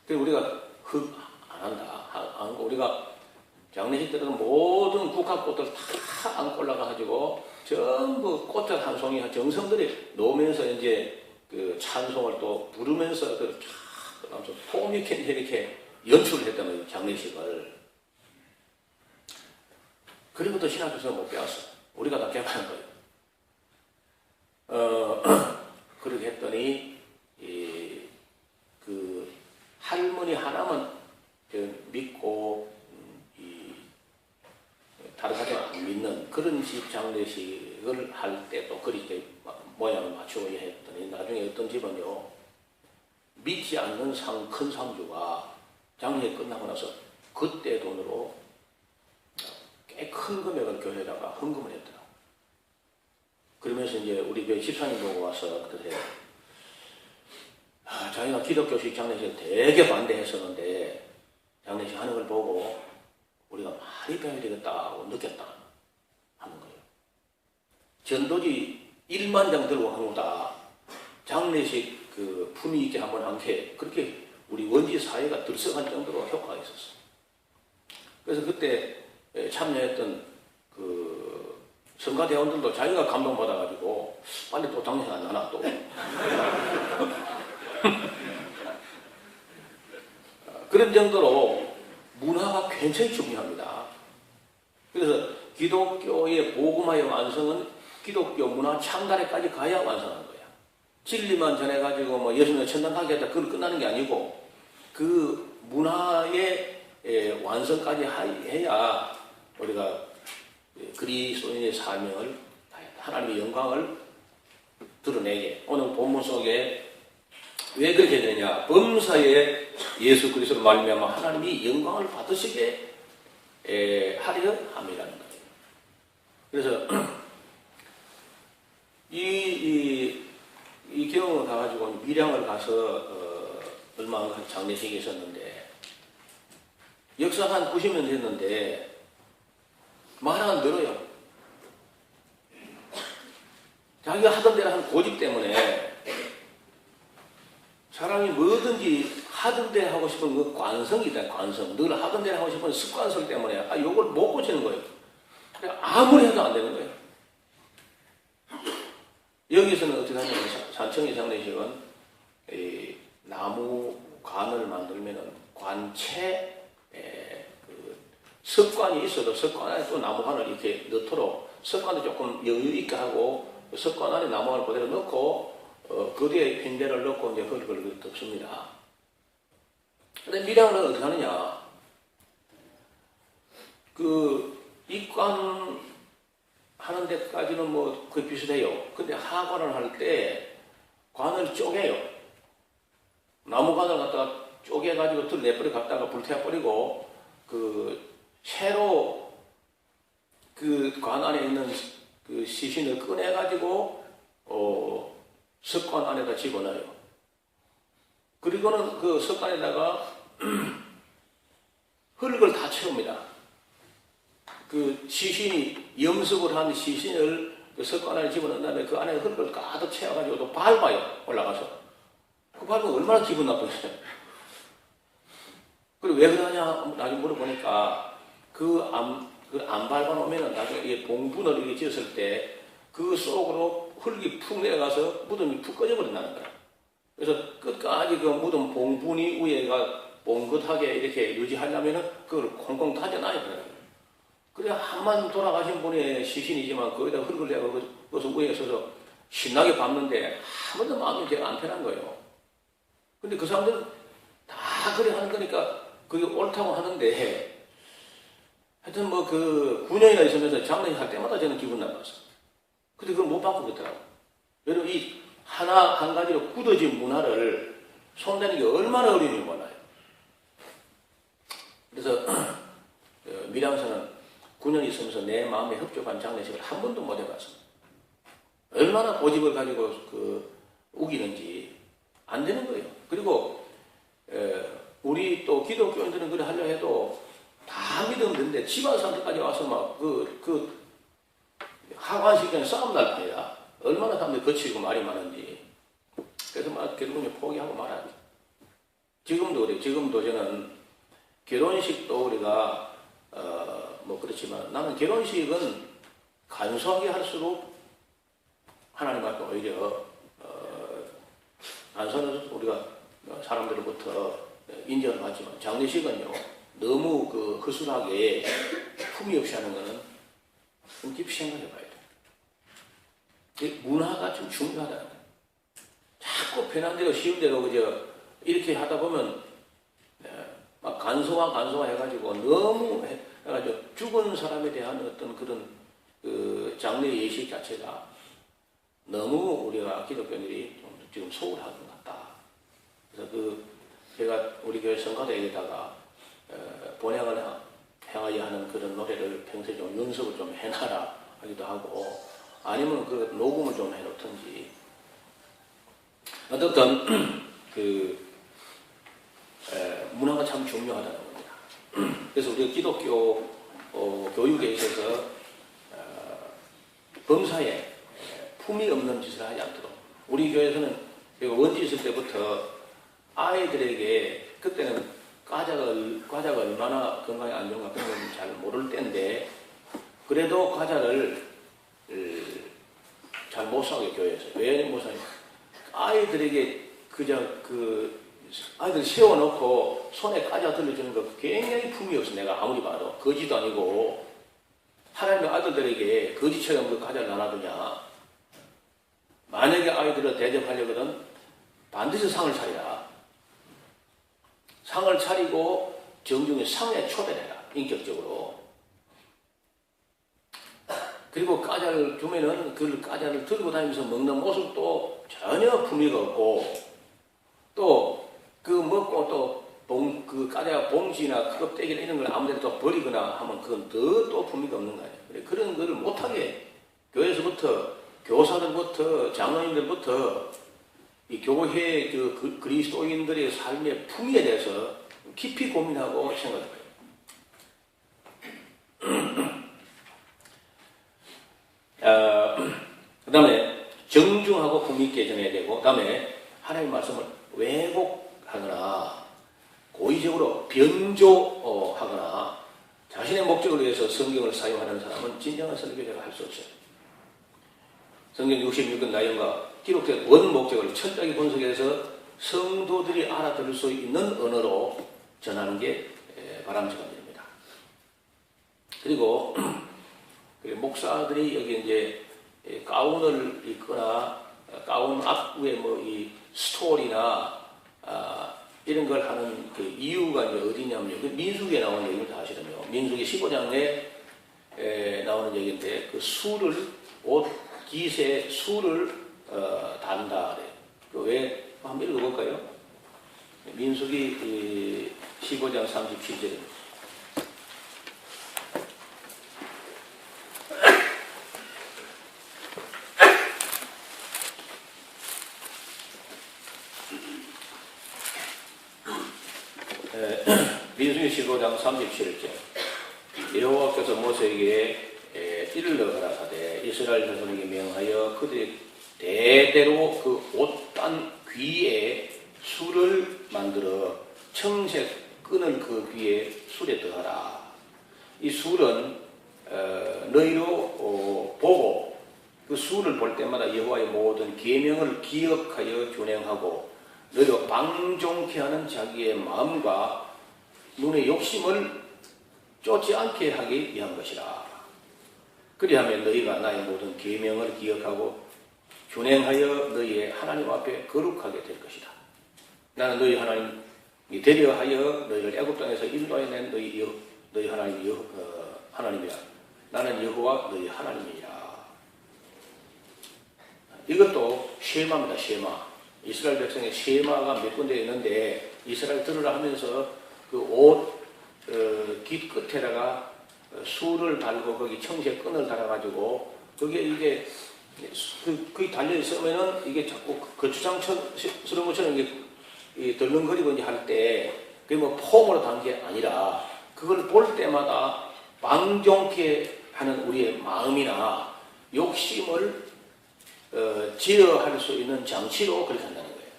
그래서 우리가 흙 안 한다. 안 하고 우리가 장례식 때는 모든 국화꽃들 다 안고 올라가가지고 전부 꽃들 한 송이 정성들이 놓으면서 이제 찬송을 또 부르면서 폼 이렇게 연출을 했단 말이에요. 장례식을. 그리고 또 신학교에서 못 배웠어. 우리가 다 개발한 거예요. 그렇게 했더니 할머니 하나만 믿고 다른 사람 안 믿는 그런 집 장례식을 할 때 또 그렇게 모양을 맞추고 했더니 나중에 어떤 집은요 믿지 않는 큰 상주가 장례 끝나고 나서 그때 돈으로 꽤 큰 금액을 교회에다가 헌금을 했더라고. 그러면서 이제 우리 교회 집사님 보고 와서 그러세요. 자기가 기독교식 장례식 되게 반대했었는데 장례식 하는 걸 보고 우리가 많이 배워야 되겠다고 느꼈다 하는 거예요. 전도지 1만 장 들고 한 거다. 장례식 품위 있게 한번 한 게 그렇게 우리 원지 사회가 들썩할 정도로 효과가 있었어. 그래서 그때 참여했던 성가대원들도 자기가 감동받아가지고 빨리 또 장례식 안 하나 또. 그런 정도로 문화가 굉장히 중요합니다. 그래서 기독교의 복음화의 완성은 기독교 문화 창달에까지 가야 완성하는 거야. 진리만 전해가지고 뭐 예수님을 천당 가게 했다 그걸 끝나는 게 아니고 그 문화의 완성까지 해야 우리가 그리스도인의 사명을 하나님의 영광을 드러내게. 오늘 본문 속에 왜 그렇게 되느냐? 범사에 예수 그리스도로 말미암아 하나님이 영광을 받으시게 하려 함이라는 거예요. 그래서 이 경험을 가가지고 밀양을 가서 얼마 안 장례식이 있었는데 역사 한 90년 됐는데 말 안 들어요. 자기가 하던 대로 한 고집 때문에 사람이 뭐든지 하던 대로 하고 싶은 그 관성이다. 관성. 늘 하던 대로 하고 싶은 습관성 때문에 요걸 못 고치는 거예요. 아무리 해도 안 되는 거예요. 여기서는 어떻게 하냐면 산청의 장례식은 나무 관을 만들면은 관체 그 석관이 있어도 석관 안에 또 나무관을 이렇게 넣도록 석관도 조금 여유 있게 하고 석관 안에 나무관을 그대로 넣고 그 뒤에 핀대를 넣고 이제 흙을 덮습니다. 근데 밀양은 어떻게 하느냐? 그 입관 하는 데까지는 뭐 거의 비슷해요. 근데 하관을 할 때 관을 쪼개요. 나무관을 갖다가 쪼개가지고 들 내버려 갖다가 불태워버리고 그 새로 그 관 안에 있는 그 시신을 꺼내가지고 석관 안에다 집어넣어요. 그리고는 그 석관에다가 흙을 다 채웁니다. 그 시신이 염습을 한 시신을 그 석관 안에 집어넣은 다음에 그 안에 흙을 가득 채워가지고 또 밟아요. 올라가서. 그 밟으면 얼마나 기분 나쁘겠어요. 그리고 왜 그러냐 나중에 물어보니까 안 밟아놓으면 나중에 이게 봉분을 이렇게 지었을 때 그 속으로 흙이 푹 내려가서 무덤이 푹 꺼져버린다는 거야. 그래서 끝까지 그 무덤 봉분이 위에가 봉긋하게 이렇게 유지하려면은 그걸 콩콩 다져놔야 돼요. 그래 한만 돌아가신 분의 시신이지만 거기다 흙을 내고 그것을 위에 서서 신나게 밟는데 한 번도 마음이 제가 안 편한 거예요. 근데 그 사람들은 다 그래 하는 거니까 그게 옳다고 하는데 하여튼 뭐 그 9년이나 있으면서 장례식 할 때마다 저는 기분 나빴어. 근데 그걸 못 바꾸겠더라고. 여러분 이 한 가지로 굳어진 문화를 손대는 게 얼마나 어려운지 몰라요. 그래서 밀양에서는 9년 있으면서 내 마음에 흡족한 장례식을 한 번도 못 해봤습니다. 얼마나 고집을 가지고 우기는지 안 되는 거예요. 그리고 우리 또 기독교인들은 그래 하려 해도 다 믿으면 되는데 집안 사람들까지 와서 막 하관식에 싸움 날 판이다. 얼마나 사람들이 거치고 말이 많은지. 그래서 막 결국은 포기하고 말하지. 지금도 그래. 지금도 저는 결혼식도 우리가 뭐 그렇지만 나는 결혼식은 간소하게 할수록 하나님 앞에 오히려 간소는 우리가 사람들로부터 인정을 받지만 장례식은요 너무 그 허술하게 품위 없이 하는 거는 좀 깊이 생각해 봐야 돼. 문화가 좀 중요하다는 거야. 자꾸 편한 대로 쉬운 대로 그저 이렇게 하다 보면 막 간소화 해가지고 너무 해가지고 죽은 사람에 대한 어떤 그런 그 장례 예식 자체가 너무 우리가 기독교인들이 좀 지금 소홀한 것 같다. 그래서 제가 우리 교회 성가대에다가 본향을 향하여 하는 그런 노래를 평소에 좀 연습을 좀 해놔라 하기도 하고 아니면 그 녹음을 좀 해놓든지 어떻든 문화가 참 중요하다는 겁니다. 그래서 우리가 기독교 교육에 있어서 범사에 품이 없는 짓을 하지 않도록 우리 교회에서는 원지 있을 때부터 아이들에게 그때는 과자가 얼마나 건강에 안 좋은가 그런 건 잘 모를 때인데 그래도 과자를 잘 못 사게 교회에서 왜 못 사냐? 아이들에게 아이들 세워놓고 손에 과자 들려주는 거 굉장히 품이 없어. 내가 아무리 봐도 거지도 아니고 하나님의 아들들에게 거지처럼 그 과자를 나눠주냐? 만약에 아이들을 대접하려거든 반드시 상을 차리라. 상을 차리고 정중히 상에 초대해라. 인격적으로. 그리고 과자를 주면은 그 과자를 들고 다니면서 먹는 모습도 전혀 품위가 없고, 또 그 먹고 또 그 과자 봉지나 껍데기나 이런 걸 아무데나 또 버리거나 하면 그건 더 또 품위가 없는 거 아니에요. 그런 거를 못하게 교회에서부터, 교사들부터, 장로님들부터 이 교회 그 그리스도인들의 삶의 품위에 대해서 깊이 고민하고 생각해봐요. 그 다음에 정중하고 품위 있게 전해야 되고, 그 다음에 하나님의 말씀을 왜곡하거나 고의적으로 변조하거나 자신의 목적을 위해서 성경을 사용하는 사람은 진정한 설교자가 할 수 없어요. 성경 66권 나열과 기록된 원 목적을 철저하게 분석해서 성도들이 알아들을 수 있는 언어로 전하는 게 바람직한 일입니다. 그리고 목사들이 여기 이제 가운을 입거나 가운 앞에 뭐 이 스토리나 이런 걸 하는 그 이유가 이제 어디냐면요. 그 민수기에 나오는 얘기입니다. 사실은요. 민수기 15장에 나오는 얘기인데 그 수를 옷 기세 수를 단다. 그 왜 한번 읽어볼까요? 민수기 15장 37절입니다. 민수기 15장 37절. 여호와께서 모세에게 이르러 가라사대 이스라엘 자손에게 명하여 그들이 대대로 그 옷단 귀에 술을 만들어 청색 끈을 그 귀에 술에 더하라. 이 술은 너희로 보고 그 술을 볼 때마다 여호와의 모든 계명을 기억하여 준행하고 너희로 방종케 하는 자기의 마음과 눈의 욕심을 쫓지 않게 하기 위한 것이라. 그리하면 너희가 나의 모든 계명을 기억하고 준행하여 너희의 하나님 앞에 거룩하게 될 것이다. 나는 너희 하나님이 되려 하여 너희를 애굽 땅에서 인도해낸 너희 하나님이야. 나는 여호와 너희 하나님이라. 이것도 쉐마입니다. 쉐마. 이스라엘 백성의 쉐마가 몇 군데 있는데 이스라엘 들으라 하면서 그 옷 깃 끝에다가 술을 달고 거기 청색 끈을 달아가지고 거기에 이게 그게 달려 있으면은 이게 자꾸 거추장스러운 것처럼 이게 덜렁거리고 이제 할 때 그게 뭐 폼으로 단 게 아니라 그걸 볼 때마다 방종케 하는 우리의 마음이나 욕심을 제어할 수 있는 장치로 그렇게 한다는 거예요.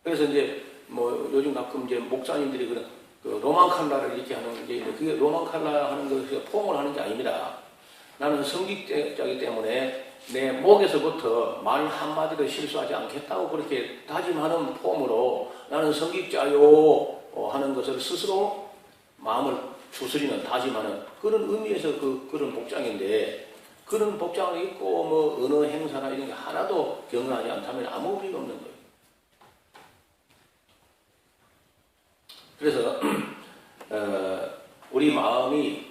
그래서 이제 뭐 요즘 가끔 이제 목사님들이 그런 그 로만 칼라를 이렇게 하는 게 있는데 그게 로만 칼라 하는 것이 폼을 하는 게 아닙니다. 나는 성직자이기 때문에 내 목에서부터 말 한마디도 실수하지 않겠다고 그렇게 다짐하는 폼으로 나는 성직자요 하는 것을 스스로 마음을 추스리는 다짐하는 그런 의미에서 그런 복장인데 그런 복장을 입고 뭐 어느 행사나 이런 게 하나도 경건하지 않다면 아무 의미가 없는 거예요. 그래서 우리 마음이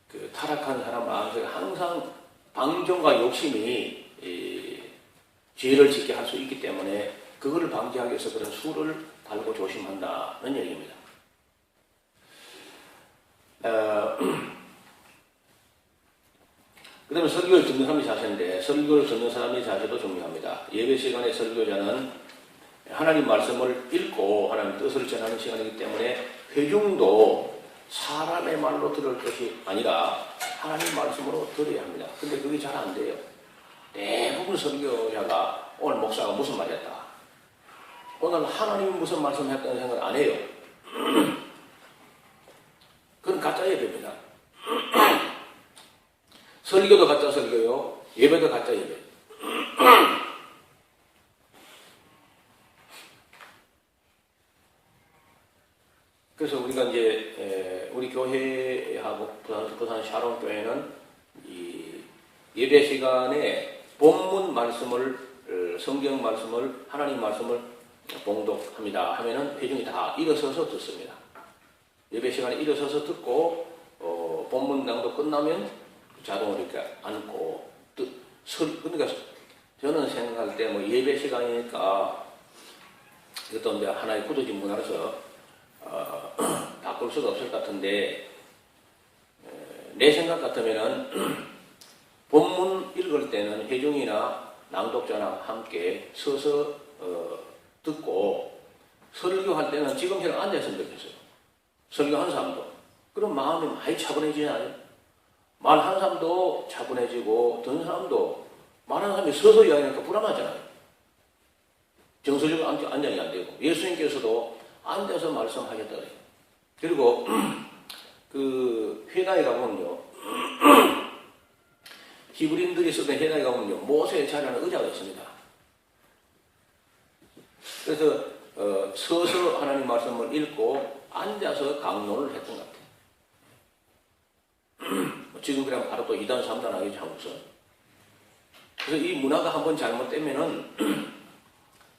그 타락한 사람 마음속에 항상 방종과 욕심이 죄를 짓게 할 수 있기 때문에 그거를 방지하기 위해서 그런 술을 달고 조심한다는 얘기입니다. 그 다음에 설교를 듣는 사람의 자세인데 설교를 듣는 사람의 자세도 중요합니다. 예배 시간에 설교자는 하나님 말씀을 읽고 하나님 뜻을 전하는 시간이기 때문에 회중도 사람의 말로 들을 것이 아니라 하나님 말씀으로 들어야 합니다. 근데 그게 잘 안 돼요. 대부분 설교자가 오늘 목사가 무슨 말 했다. 오늘 하나님이 무슨 말씀 했다는 생각을 안 해요. 그건 가짜 예배입니다. 설교도 가짜 설교요. 예배도 가짜 예배. 그래서 그래서 우리가 이제 우리 교회하고 부산 샤론 교회는 이 예배 시간에 본문 말씀을 성경 말씀을 하나님 말씀을 봉독합니다 하면은 회중이 다 일어서서 듣습니다. 예배 시간에 일어서서 듣고 본문 낭독 끝나면 자동으로 이렇게 앉고 그러니까 저는 생각할 때 뭐 예배 시간이니까 이것도 이제 하나의 굳어진 문화라서 바꿀 수가 없을 것 같은데 내 생각 같으면은 본문 읽을 때는 회중이나 낭독자나 함께 서서 듣고 설교할 때는 지금처럼 앉아있으면 좋겠어요. 설교하는 사람도. 그럼 마음이 많이 차분해지잖아요. 말하는 사람도 차분해지고 듣는 사람도 말하는 사람이 서서 이야기하니까 불안하잖아요. 정서적으로 안정이 안 되고 예수님께서도 앉아서 말씀하셨다 그래요. 그리고 그 회당에 가보면요. 히브리인들이 쓰던 회당에 가보면요. 모세의 자리하는 의자가 있습니다. 그래서 서서 하나님 말씀을 읽고 앉아서 강론을 했던 것 같아요. 지금 그냥 바로 또 2단, 3단 하겠지 한국서. 그래서 이 문화가 한번 잘못되면은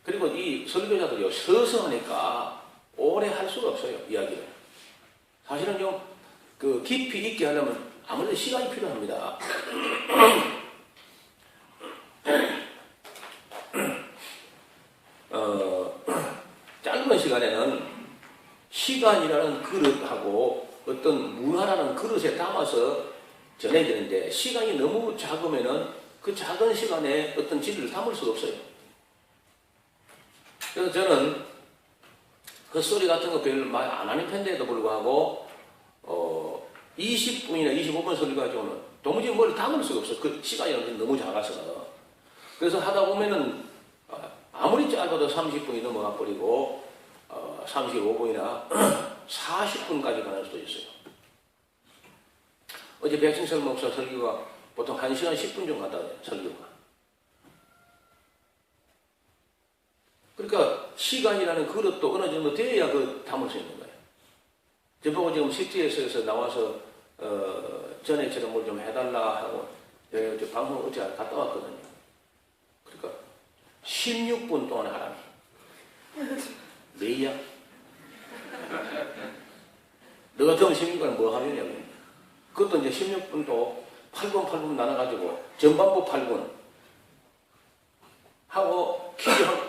그리고 이 설교자들이요 서서 하니까 오래 할 수가 없어요 이야기를. 사실은 좀 그 깊이 있게 하려면 아무래도 시간이 필요합니다. 짧은 시간에는 시간이라는 그릇하고 어떤 문화라는 그릇에 담아서 전해야 되는데 시간이 너무 작으면은 그 작은 시간에 어떤 진리를 담을 수가 없어요. 그래서 저는 그 소리 같은 거 별로 많이 안 하는 편인데도 불구하고 20분이나 25분 소리 가지고는 도무지 뭘 담을 수가 없어요. 그 시간이 너무 작아서. 그래서 하다 보면은 아무리 짧아도 30분이 넘어가 버리고 35분이나 40분까지 가는 수도 있어요. 어제 백승철 목사 설교가 보통 1시간 10분 정도 간다고요. 설교가. 그러니까 시간이라는 그릇도 어느 정도 돼야 그 담을 수 있는 거예요. 저보고 지금 CTS에서 나와서 전에처럼 뭘 좀 해달라 하고 저 방송 어제 갔다 왔거든요. 그러니까 16분 동안 하라니. 왜야? 너 같으면 16분은 뭐 하겠냐고. 그것도 이제 16분도 8분 나눠가지고 전반부 8분 하고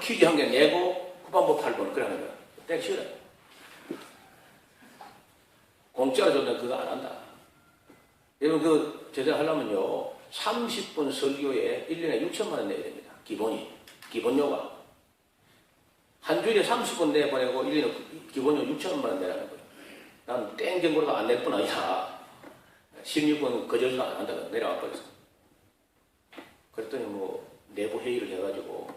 퀴즈 한 개 내고 후반부 8분 그래 하는 거야. 땡 싫어. 공짜로 줬는데 그거 안 한다. 여러분 그 제대로 하려면요 30분 설교에 1년에 6천만 원 내야 됩니다. 기본료가. 한 주일에 30분 내보내고 1년에 기본료 6천만 원 내라는 거예요. 난 땡 정도로 안 낼 뿐 아니라 16분 거저도 안 한다고 내려와 버렸어. 그랬더니 뭐 내부 회의를 해가지고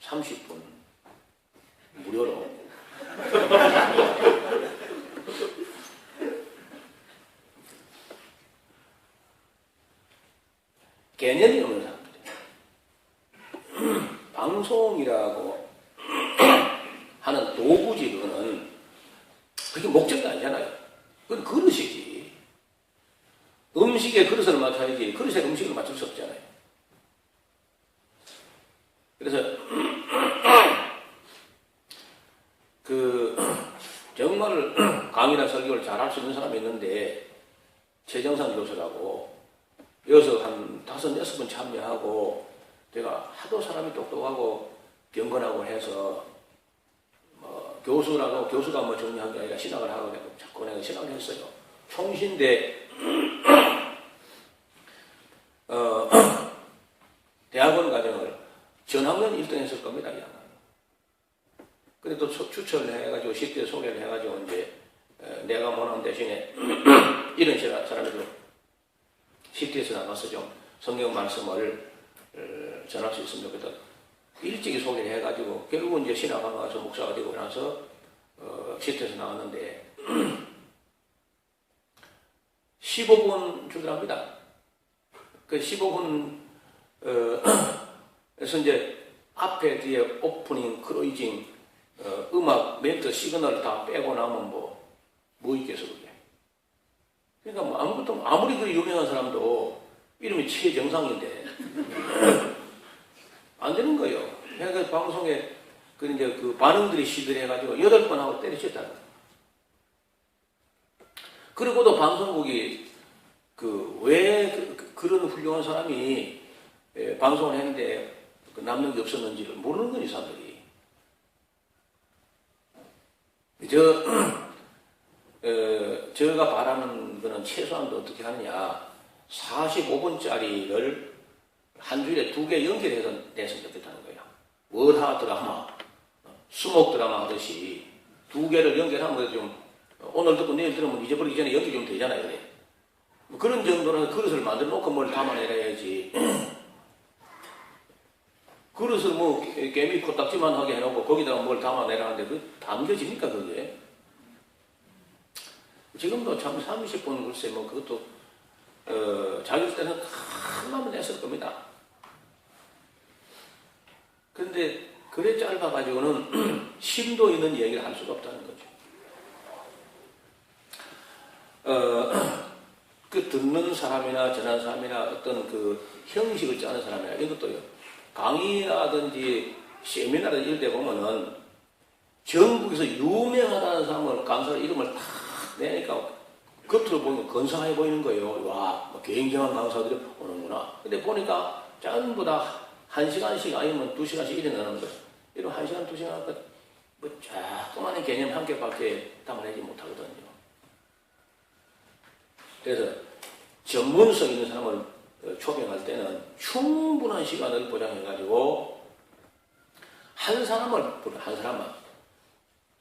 30분 무료로 개념이 없는 사람들이에요. 방송이라고 하는 도구지 그거는 그게 목적이 아니잖아요. 그건 그릇이지. 음식에 그릇을 맡아야지 그릇에 음식을 맞출 수 없잖아요. 그래서 정말 강의나 설교를 잘 할 수 있는 사람이 있는데 최정상 교수라고 여기서 한 5, 6번 참여하고 제가 하도 사람이 똑똑하고 경건하고 해서 교수가 뭐 정리한 게 아니라 신학을 하고 자꾸 내가 신학을 했어요. 총신대 대학원 과정을 전학년 1등 했을 겁니다. 이 양반. 근데 또 추천을 해가지고 10대 소개를 해가지고 이제 내가 못하는 대신에 이런 사람들도 10대에서 나가서 좀 성경 말씀을 전할 수 있으면 좋겠다. 일찍이 소개를 해가지고 결국은 이제 신학원 가서 목사가 되고 나서 10대에서 나왔는데 15분 주더랍니다. 그 15분 그래서 이제 앞에 뒤에 오프닝, 클로징 음악 멘트 시그널 다 빼고 나면 뭐 있겠어 그게. 그러니까 뭐 아무것도 아무리 그 유명한 사람도 이름이 최정상인데 안 되는 거예요. 그러니까 방송에 이제 그 반응들이 시들해가지고 8번 하고 때리셨다. 그리고도 방송국이 왜 그런 훌륭한 사람이 방송을 했는데 남는 게 없었는지를 모르는 거니 사람들이. 제가 바라는 거는 최소한도 어떻게 하느냐. 45분짜리를 한 주일에 2개 연결해서 냈으면 좋겠다는 거예요. 월화 드라마, 수목 드라마 하듯이 2개를 연결하면 좀 오늘 듣고 내일 들으면 잊어버리기 전에 연결이 좀 되잖아요. 그래. 그런 정도는 그릇을 만들어 놓고 뭘 담아내야지. 그릇을 뭐 개미 코딱지만 하게 해놓고 거기다가 뭘 담아내라는데 그 담겨집니까 그게? 지금도 참 30분 글쎄 뭐 그것도 자기 때는 큰 마음을 냈을 겁니다. 그런데 그래 짧아가지고는 심도 있는 얘기를 할 수가 없다는 거죠. 그 듣는 사람이나 전하는 사람이나 어떤 그 형식을 짜는 사람이나 이것도요. 강의라든지 세미나라든지 이럴 때 보면은 전국에서 유명하다는 사람을 강사의 이름을 탁 내니까 겉으로 보면 건강해 보이는 거예요. 와, 굉장한 강사들이 오는구나. 근데 보니까 전부 다 1시간씩 아니면 2시간씩 이래 나오는 거예요. 이런 1시간, 2시간 뭐 조그마한 개념 한 개밖에 담아내지 못하거든요. 그래서 전문성 있는 사람을 초빙할 때는 충분한 시간을 보장해가지고 한 사람만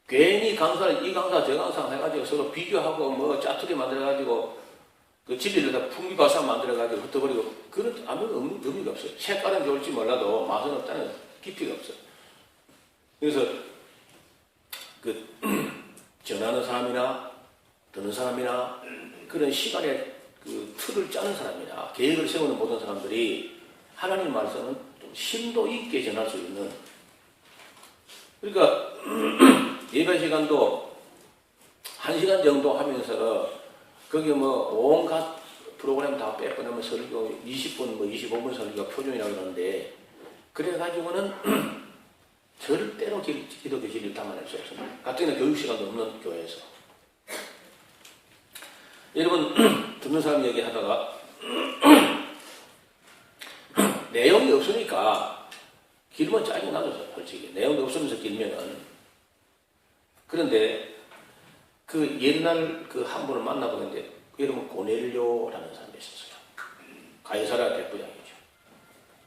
괜히 강사를 이 강사 저 강사 해가지고 서로 비교하고 뭐 짜투리 만들어가지고 그 진리를 다 풍기박산 만들어가지고 흩어버리고 그런 아무 의미가 없어요. 색깔은 좋을지 몰라도 맛은 없다는 깊이가 없어요. 그래서 그 전하는 사람이나 듣는 사람이나 그런 시간의 그 틀을 짜는 사람이나 계획을 세우는 모든 사람들이 하나님 말씀은 좀 심도 있게 전할 수 있는. 그러니까 예배 시간도 1시간 정도 하면서 거기 뭐 온갖 프로그램 다 빼버리면 설교 20분 뭐 25분 설교가 표준이라고 그러는데 그래가지고는 절대로 기독교 진리를 담아낼 수 없습니다. 같은 교육 시간도 없는 교회에서. 여러분 듣는 사람 얘기하다가 내용이 없으니까 길면 짜증나죠. 솔직히 내용도 없으면서 길면은. 그런데 그 옛날 그 한 분을 만나보는데 그 이름은 고넬료라는 사람이 있었어요. 가이사랴 백부장이죠.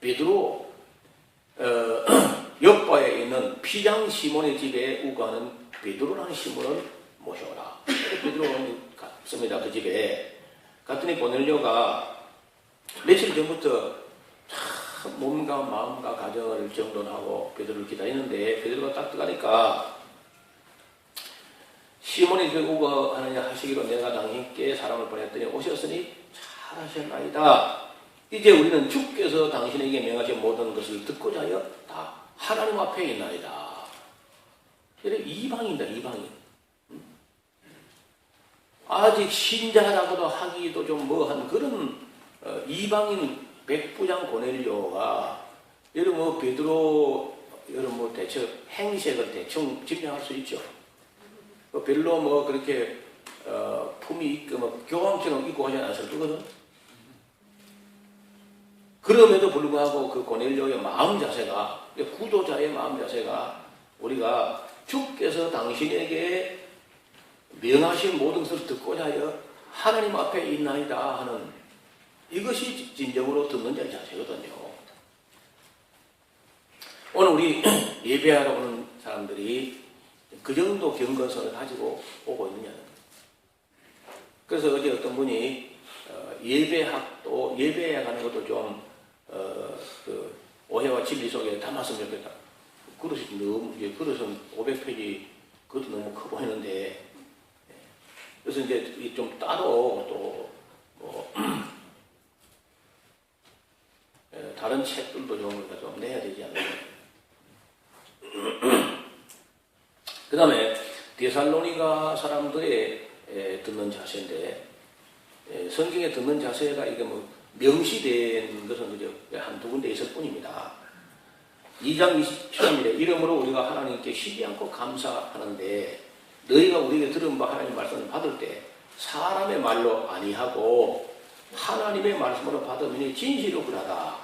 베드로 옆바에 있는 피장 시몬의 집에 우거하는 베드로라는 시몬을 모셔오라. 베드로가 갔습니다. 그 집에 갔더니 고넬료가 며칠 전부터 참 몸과 마음과 가정을 정돈하고 베드로를 기다리는데 베드로가 딱 들어가니까 시몬이 그 우거하느냐 하시기로 내가 당신께 사람을 보냈더니 오셨으니 잘하셨나이다. 이제 우리는 주께서 당신에게 명하신 모든 것을 듣고자 하여 다 하나님 앞에 있나이다. 이래 이방인이다. 이방인. 아직 신자라고도 하기도 좀 뭐한 그런 이방인 백부장 고넬료가 여러분 뭐 베드로 여러분 뭐 대체 행색을 대충 짐작할 수 있죠. 별로 뭐 그렇게 품이 있고 뭐 교황처럼 입고 하지 않았을 거거든. 그럼에도 불구하고 그 고넬료의 마음 자세가 구도자의 마음 자세가 우리가 주께서 당신에게 명하신 모든 것을 듣고자 하여 하나님 앞에 있나이다 하는 이것이 진정으로 듣는 자의 자세거든요. 오늘 우리 예배하러 오는 사람들이 그 정도 경건성을 가지고 오고 있느냐는 거예요. 그래서 어제 어떤 분이 예배학도 예배에 가는 것도 좀 그 오해와 진리 속에 담았으면 좋겠다. 그릇이 너무 그릇은 500페이지 그것도 너무 커 보이는데 그래서 이제 좀 따로 또 뭐 다른 책들도 좀 내야 되지 않나. 그 다음에 데살로니가 사람들의 듣는 자세인데, 성경에 듣는 자세가 이게 뭐 명시된 것은 그저 한두 군데 있을 뿐입니다. 2장 27절에 이러므로 우리가 하나님께 쉬지 않고 감사하는데 너희가 우리에게 들은 바 하나님 말씀을 받을 때 사람의 말로 아니하고 하나님의 말씀으로 받으니 진실로 그러하다.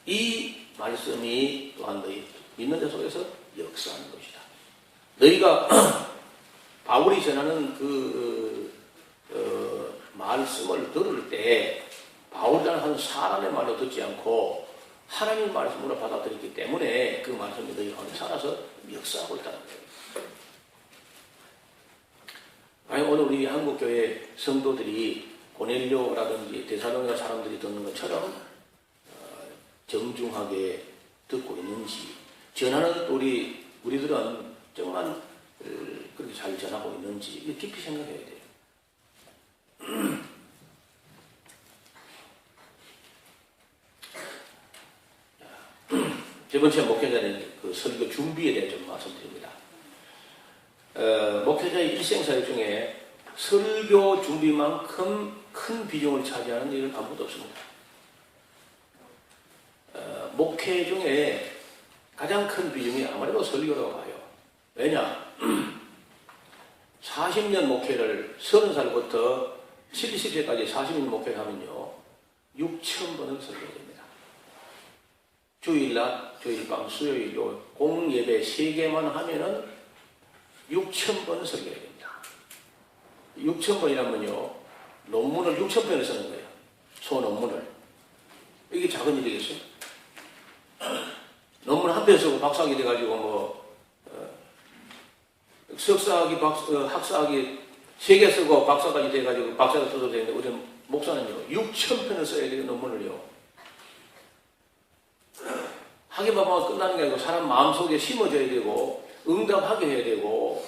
이 말씀이 또한 너희 믿는 자 속에서 역사하는 것이다. 너희가 바울이 전하는 말씀을 들을 때 바울이라는 한 사람의 말로 듣지 않고 하나님의 말씀으로 받아들였기 때문에 그 말씀이 너희 가운데 살아서 역사하고 있다는 거예요. 아니, 오늘 우리 한국교회 성도들이 고넬료라든지 데살로니가 사람들이 듣는 것처럼 정중하게 듣고 있는지, 전하는 우리들은 정말 그렇게 잘 전하고 있는지 깊이 생각해야 돼요. 세 번째 목회자는 그 설교 준비에 대해 좀 말씀드립니다. 목회자의 일생사역 중에 설교 준비만큼 큰 비중을 차지하는 일은 아무도 없습니다. 목회 중에 가장 큰 비중이 아무래도 설교라고 봐요. 왜냐? 40년 목회를 30살부터 70세까지 40년 목회를 하면요 6,000번을 설교해야 됩니다. 주일날, 주일밤, 수요일로 공예배 3개만 하면은 6,000번 설교해야 됩니다. 6,000번이라면요 논문을 6,000편을 쓰는 거예요. 소논문을. 이게 작은 일이겠어요? 논문 한 편 쓰고 박사학위 돼가지고 석사학위, 학사학위 3개 쓰고 박사까지 돼가지고 박사가 써도 되는데 우리 목사는요 6,000편을 써야 돼요. 논문을요. 하기만 하면 끝나는 게 아니고 사람 마음속에 심어져야 되고 응답하게 해야 되고,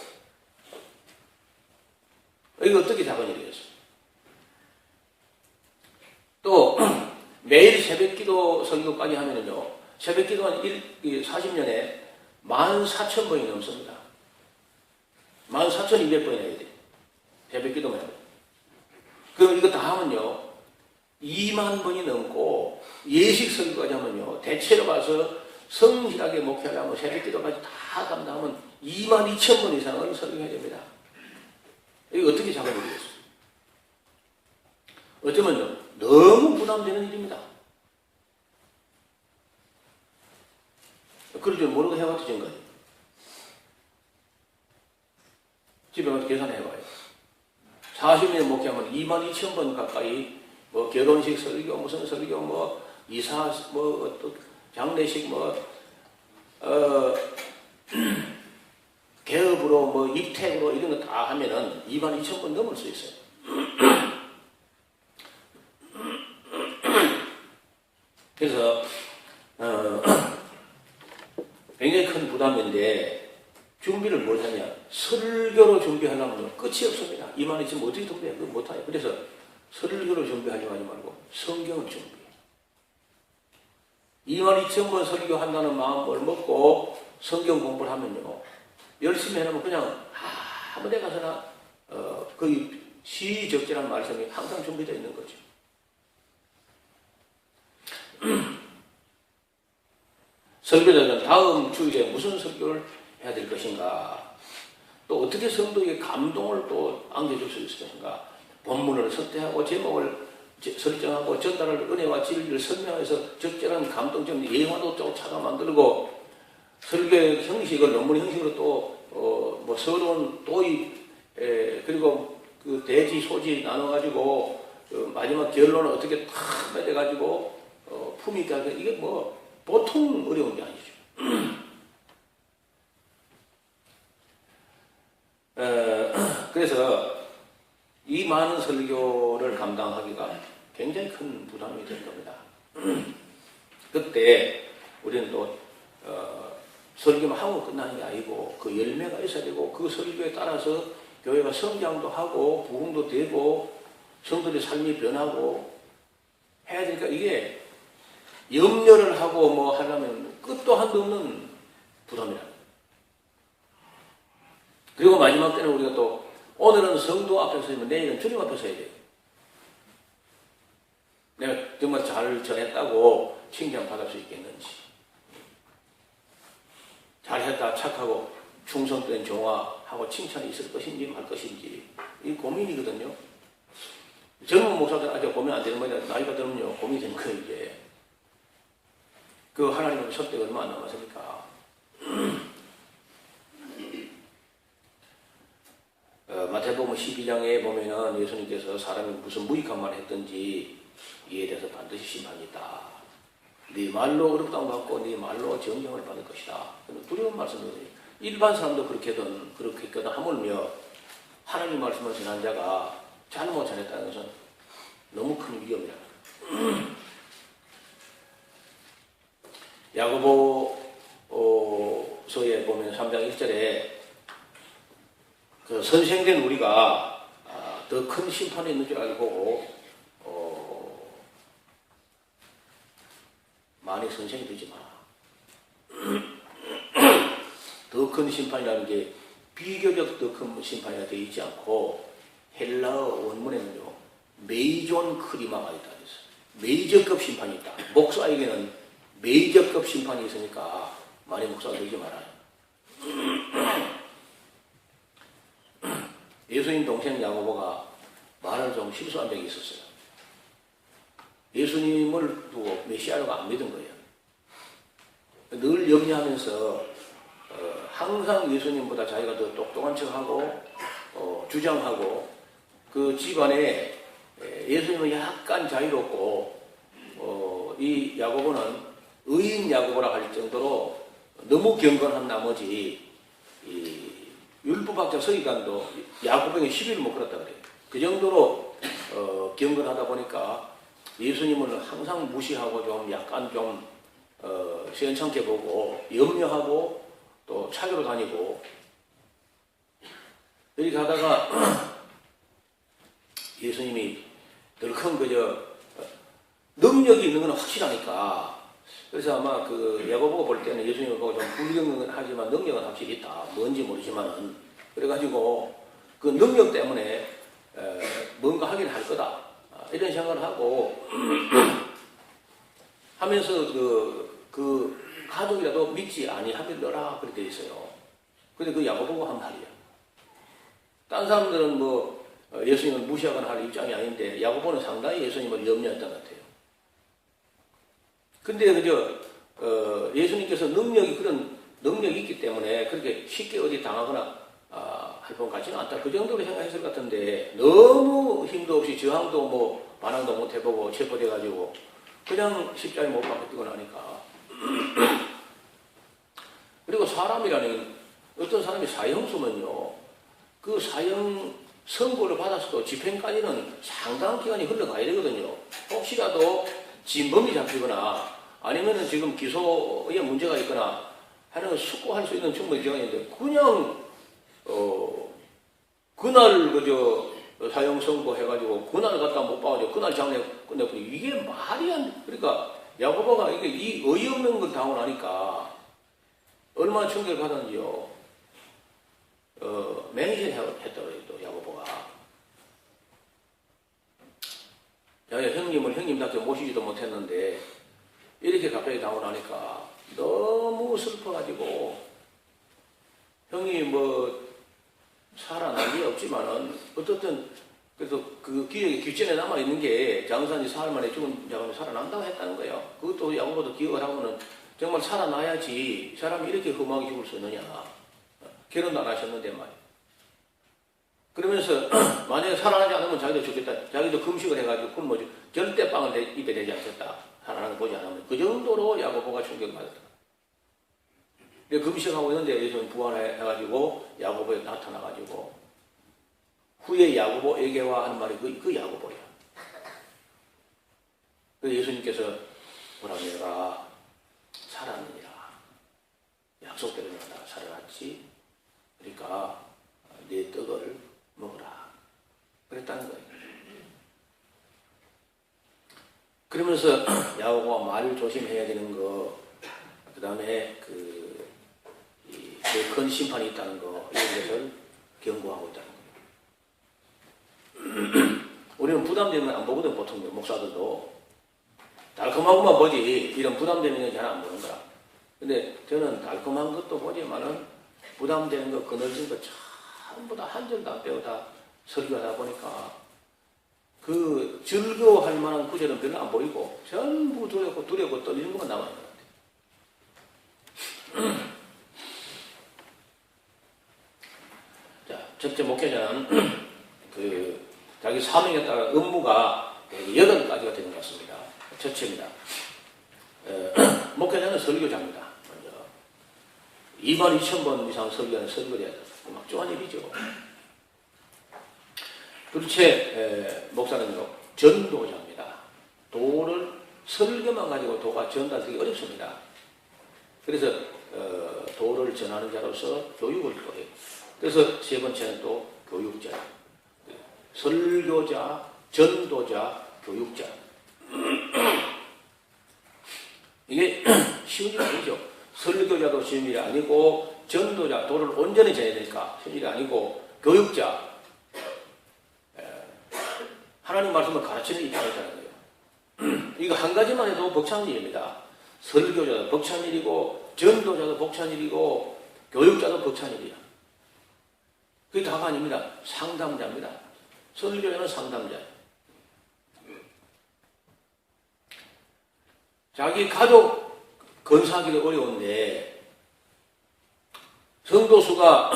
이거 어떻게 작은 일이겠어요? 또 매일 새벽기도 설교까지 하면은요 새벽기도는 40년에 14,000번이 넘습니다. 14,200번이 해야 돼요. 새벽기도만 해요. 그럼 이거 다 하면요 2만 번이 넘고, 예식 설교까지 하면요 대체로 봐서 성실하게 목회하려면 새벽기도까지 다 감당하면 22,000번 이상을 설교해야 됩니다. 이거 어떻게 작은 일이겠어요? 어쩌면요 너무 부담되는 일입니다. 그럴 줄 모르고 해왔지 지금까지. 집에 가서 계산해봐요. 40년 목회하면 22,000번 가까이 결혼식 설교, 무슨 설교, 이사, 장례식, 개업으로, 입택으로 이런 거 다 하면은 22,000번 넘을 수 있어요. 그래서, 굉장히 큰 부담인데, 준비를 뭘 하냐. 설교로 준비하려면 끝이 없습니다. 22,000번 어떻게 준비해? 그거 못해요. 그래서 설교로 준비하려고 하지 말고 성경을 준비해. 22,000번 설교한다는 마음을 먹고 성경 공부를 하면요 열심히 해놓으면 그냥 아무 데 가서나 거의 시적절한 말씀이 항상 준비되어 있는 거죠. 설교자는 다음 주일에 무슨 설교를 해야 될 것인가, 또 어떻게 성도에게 감동을 또 안겨줄 수 있을 것인가, 본문을 선택하고 제목을 설정하고 전달할 은혜와 진리를 설명해서 적절한 감동점 예화도 쫓아가 만들고, 설교의 형식을 논문 형식으로 또 서론 도입, 그리고 그 대지 소지 나눠가지고 마지막 결론을 어떻게 탁 맺어가지고 품위 있게 하게, 이게 보통 어려운 게 아니죠. 그래서 이 많은 설교를 감당하기가 굉장히 큰 부담이 될 겁니다. 그때 우리는 또 설교만 하고 끝나는 게 아니고 그 열매가 있어야 되고, 그 설교에 따라서 교회가 성장도 하고 부흥도 되고 성도들의 삶이 변하고 해야 되니까, 이게 염려를 하고 하려면 끝도 한도 없는 부담이라. 그리고 마지막 때는 우리가 또 오늘은 성도 앞에 서면 내일은 주님 앞에 서야 돼요. 내가 정말 잘 전했다고 칭찬받을 수 있겠는지, 잘했다 착하고 충성된 종아하고 칭찬이 있을 것인지 말 것인지, 이 고민이거든요. 젊은 목사들 아직 고민 안 되는 거냐. 나이가 들면요 고민이 되는 거예요. 이제 그 하나님의 선택 얼마 안 남았습니까? 마태복음 12장에 보면은 예수님께서 사람이 무슨 무익한 말을 했든지 이에 대해서 반드시 심판이 있다. 네 말로 어렵다고 받고 네 말로 정경을 받을 것이다. 두려운 말씀이거든요. 일반 사람도 그렇게든 하물며 하나님 말씀을 전한 자가 잘못 전했다는 것은 너무 큰 위험이다. 야고보서에 보면 3장 1절에 그 선생된 우리가 더 큰 심판이 있는 줄 알고 많이 선생이 되지 마라. 더 큰 심판이라는 게 비교적 더 큰 심판이 되어 있지 않고 헬라어 원문에는요 메이존 크리마가 있다 그랬어요. 메이저급 심판이 있다. 목사에게는 메이저급 심판이 있으니까 많이 목사가 되지 말아요. 예수님 동생 야고보가 말을 좀 실수한 적이 있었어요. 예수님을 두고 메시아라고 안 믿은 거예요. 늘 염려하면서 항상 예수님보다 자기가 더 똑똑한 척하고 주장하고 그 집안에 예수님은 약간 자유롭고 이 야고보는 의인 야고보라 할 정도로 너무 경건한 나머지 이 율법학자 서기관도 야고보에게 시비를 못 걸었다 그래요. 그 정도로 경건하다 보니까 예수님을 항상 무시하고 좀 약간 좀 시원찮게 보고 염려하고 또 찾으러 다니고 이렇게 하다가 예수님이 덜큰 능력이 있는 건 확실하니까 그래서 아마 그 야고보가 볼 때는 예수님을 보고 좀 불경하지만 능력은 확실히 있다. 뭔지 모르지만은 그래가지고 그 능력 때문에 뭔가 하긴 할 거다. 이런 생각을 하고 하면서 그 가족이라도 믿지 아니하밀러라 그렇게 돼 있어요. 근데 그 야고보가 한 말이야. 딴 사람들은 뭐 예수님을 무시하거나 할 입장이 아닌데 야고보는 상당히 예수님을 염려했던 것 같아요. 근데 예수님께서 그런 능력이 있기 때문에 그렇게 쉽게 어디 당하거나 할 것 같지는 않다. 그 정도로 생각했을 것 같은데 너무 힘도 없이 저항도 뭐 반항도 못 해보고 체포돼가지고 그냥 십자가에 못 박히고 나니까 그리고 사람이라는 어떤 사람이 사형 쓰면요 그 사형 선고를 받았어도 집행까지는 상당한 기간이 흘러가야 되거든요. 혹시라도 진범이 잡히거나 아니면은 지금 기소에 문제가 있거나 하는 걸 숙고할 수 있는 충분히 기간이 있는데 그냥 그날 사형 선고해가지고 그날 갖다 못 봐가지고 그날 장례 끝내버리고 이게 말이 안 돼. 그러니까 야고보가 이게 이 어이없는 걸 당하고 나니까 얼마나 충격을 받았는지요. 맹신했다고 해요, 또 야고보가. 형님을 형님답게 모시지도 못했는데 이렇게 갑자기 당하고 나니까 너무 슬퍼가지고 형이 뭐 살아난 게 없지만은 어떻든 그래도 그 기억에 귓전에 남아있는 게 장사님 사흘 만에 죽은 자가 살아난다고 했다는 거예요. 그것도 야고보도 기억을 하고는 정말 살아나야지 사람이 이렇게 험하게 죽을 수 있느냐. 결혼도 안 하셨는데 말이에요. 그러면서 만약에 살아나지 않으면 자기도 죽겠다. 자기도 금식을 해가지고 굶어지 절대 빵을 입에 대지 않겠다. 살아나는 거 보지 않으면 그 정도로 야고보가 충격을 받았다. 금식하고 있는데 예수님 부활해가지고 야고보에 나타나가지고 후에 야고보에게와 하는 말이 그 야고보야. 그래서 예수님께서 뭐라고 내가 살았느니라. 약속대로 내가 살아났지. 그러니까 내 떡을 먹어라. 그랬다는 거예요. 그러면서 야고보가 말 조심해야 되는 거, 그 다음에 더 큰 심판이 있다는 거, 이런 것을 경고하고 있다는 거예요. 우리는 부담되는 건 안 보거든, 보통 목사들도. 달콤하고만 보지, 이런 부담되는 건 잘 안 보는 거야. 근데 저는 달콤한 것도 보지만은 부담되는 거, 그늘진 거 전부 다 한 절도 안 빼고 다 설교하다 보니까 그 즐거워할 만한 구절은 별로 안 보이고 전부 두렵고 떨리는 것만 남아있는 것 같아요. 자, 첫째 목회자는 그 자기 사명에 따라 업무가 8가지가 되는 것 같습니다. 첫째입니다. 목회자는 설교자입니다. 먼저 22,000번 이상 설교하는 설교자들, 막중한 일이죠. 둘째, 목사는요, 전도자입니다. 도를 설교만 가지고 도가 전달되기 어렵습니다. 그래서 도를 전하는 자로서 교육을 또 해요. 그래서 세 번째는 또 교육자예요. 설교자, 전도자, 교육자. 이게 쉬운 일이 아니죠. 설교자도 쉬운 일이 아니고, 전도자, 도를 온전히 전해야 되니까 쉬운 일이 아니고, 교육자, 하나님 말씀을 가르치는 입장이 있다는 거예요. 이거 한 가지만 해도 벅찬 일입니다. 설교자도 벅찬 일이고, 전도자도 벅찬 일이고, 교육자도 벅찬 일이야. 그게 다가 아닙니다. 상담자입니다. 설교자는 상담자예요. 자기 가족 건사하기도 어려운데 성도수가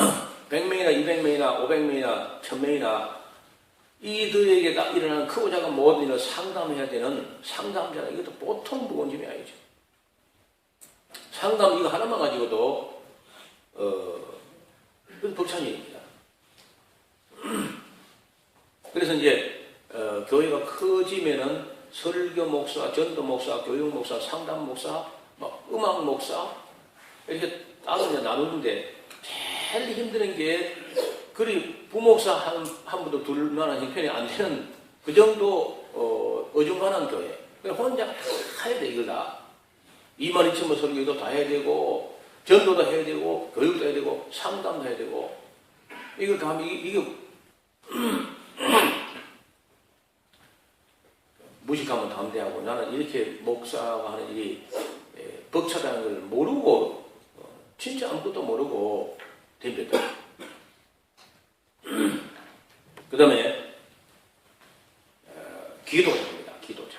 100명이나 200명이나 500명이나 1000명이나 이들에게 일어나는 크고 작은 모든 일을 상담해야 되는 상담자는 이것도 보통 무거운 짐이 아니죠. 상담 이거 하나만 가지고도 벅찬 일입니다. 그래서 이제 교회가 커지면은 설교 목사, 전도 목사, 교육 목사, 상담 목사, 음악 목사 이렇게 따로 나누는데 제일 힘든 게 그리 부목사 한 분도 둘만한 형편이 안 되는 그 정도 어중간한 교회. 혼자 다 해야 돼, 이걸 다. 22,000번 설교도 다 해야 되고, 전도도 해야 되고, 교육도 해야 되고, 상담도 해야 되고, 이걸 다 하면 이게 무식하면 담대하고 나는 이렇게 목사가 하는 일이 벅차다는 걸 모르고 진짜 아무것도 모르고 덤볐다. 그 다음에 기도자입니다. 기도자.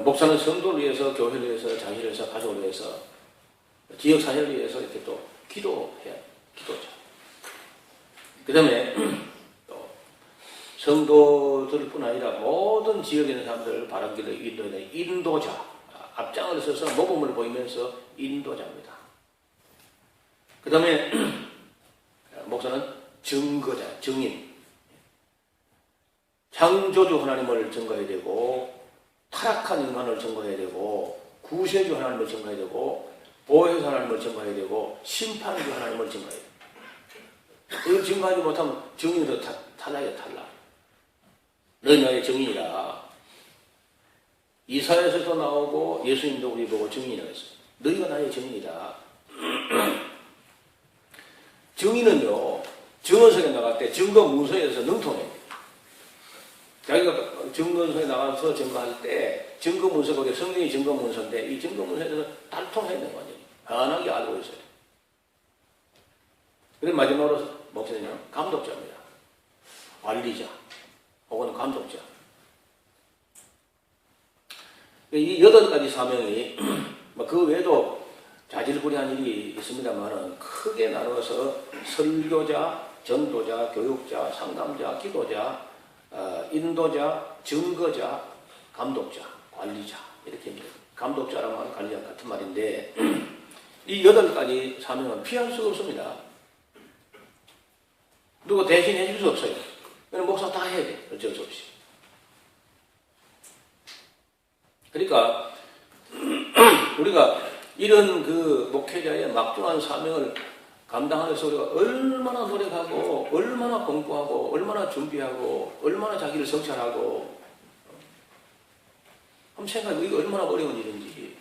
목사는 성도를 위해서, 교회를 위해서, 자신을 위해서, 가족을 위해서, 지역 사회를 위해서 이렇게 또 기도해야 기도자. 그 다음에 성도들뿐 아니라 모든 지역에 있는 사람들을 바람길로 인도하는 인도자, 앞장을 서서 모범을 보이면서 인도자입니다. 그 다음에 목사는 증거자, 증인. 창조주 하나님을 증거해야 되고, 타락한 인간을 증거해야 되고, 구세주 하나님을 증거해야 되고, 보혜사 하나님을 증거해야 되고, 심판주 하나님을 증거해야 돼요. 이걸 증거하지 못하면 증인으로 탈락이야, 탈락. 너희 나의 증인이라. 이사야서도 나오고 예수님도 우리 보고 증인이라고 했어요. 너희가 나의 증인이다. 증인은요, 증언서에 나갈 때 증거 문서에서 능통해. 자기가 증거문서에 나가서 증거할 때 증거 문서가 우리 성경이 증거 문서인데 이 증거 문서에서 달통해야 되는 거죠. 편하게 알고 있어요. 그래서 마지막으로 목사님은 감독자입니다. 관리자 혹은 감독자. 이 8가지 사명이 그 외에도 자질구레한 일이 있습니다만은 크게 나눠서 설교자, 전도자, 교육자, 상담자, 기도자, 인도자, 증거자, 감독자, 관리자 이렇게 감독자란 말, 관리자 같은 말인데 이 8가지 사명은 피할 수가 없습니다. 누구 대신 해줄 수 없어요. 그냥 목사 다 해야 돼. 어쩔 수 없이. 그러니까 우리가 이런 그 목회자의 막중한 사명을 감당하기 위해서 우리가 얼마나 노력하고 얼마나 공부하고 얼마나 준비하고 얼마나 자기를 성찰하고 한번 생각해보고 이게 얼마나 어려운 일인지.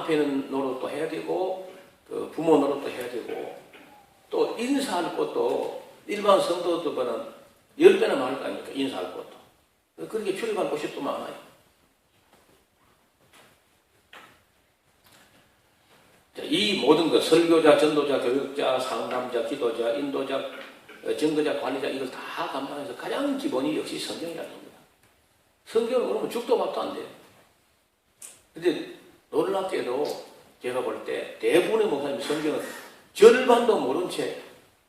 남편 노릇도 해야 되고 그 부모 노릇도 해야 되고 또 인사할 것도 일반 성도들보다는 10배나 많을 거 아닙니까? 인사할 것도. 그렇게 출입할 곳이 또 많아요. 자, 이 모든 것, 설교자, 전도자, 교육자, 상담자, 기도자, 인도자, 증거자, 관리자 이걸 다 감당해서 가장 기본이 역시 성경이라는 겁니다. 성경을 모르면 죽도 밥도 안 돼요. 근데 놀랍게도 제가 볼 때 대부분의 목사님 성경은 절반도 모른 채,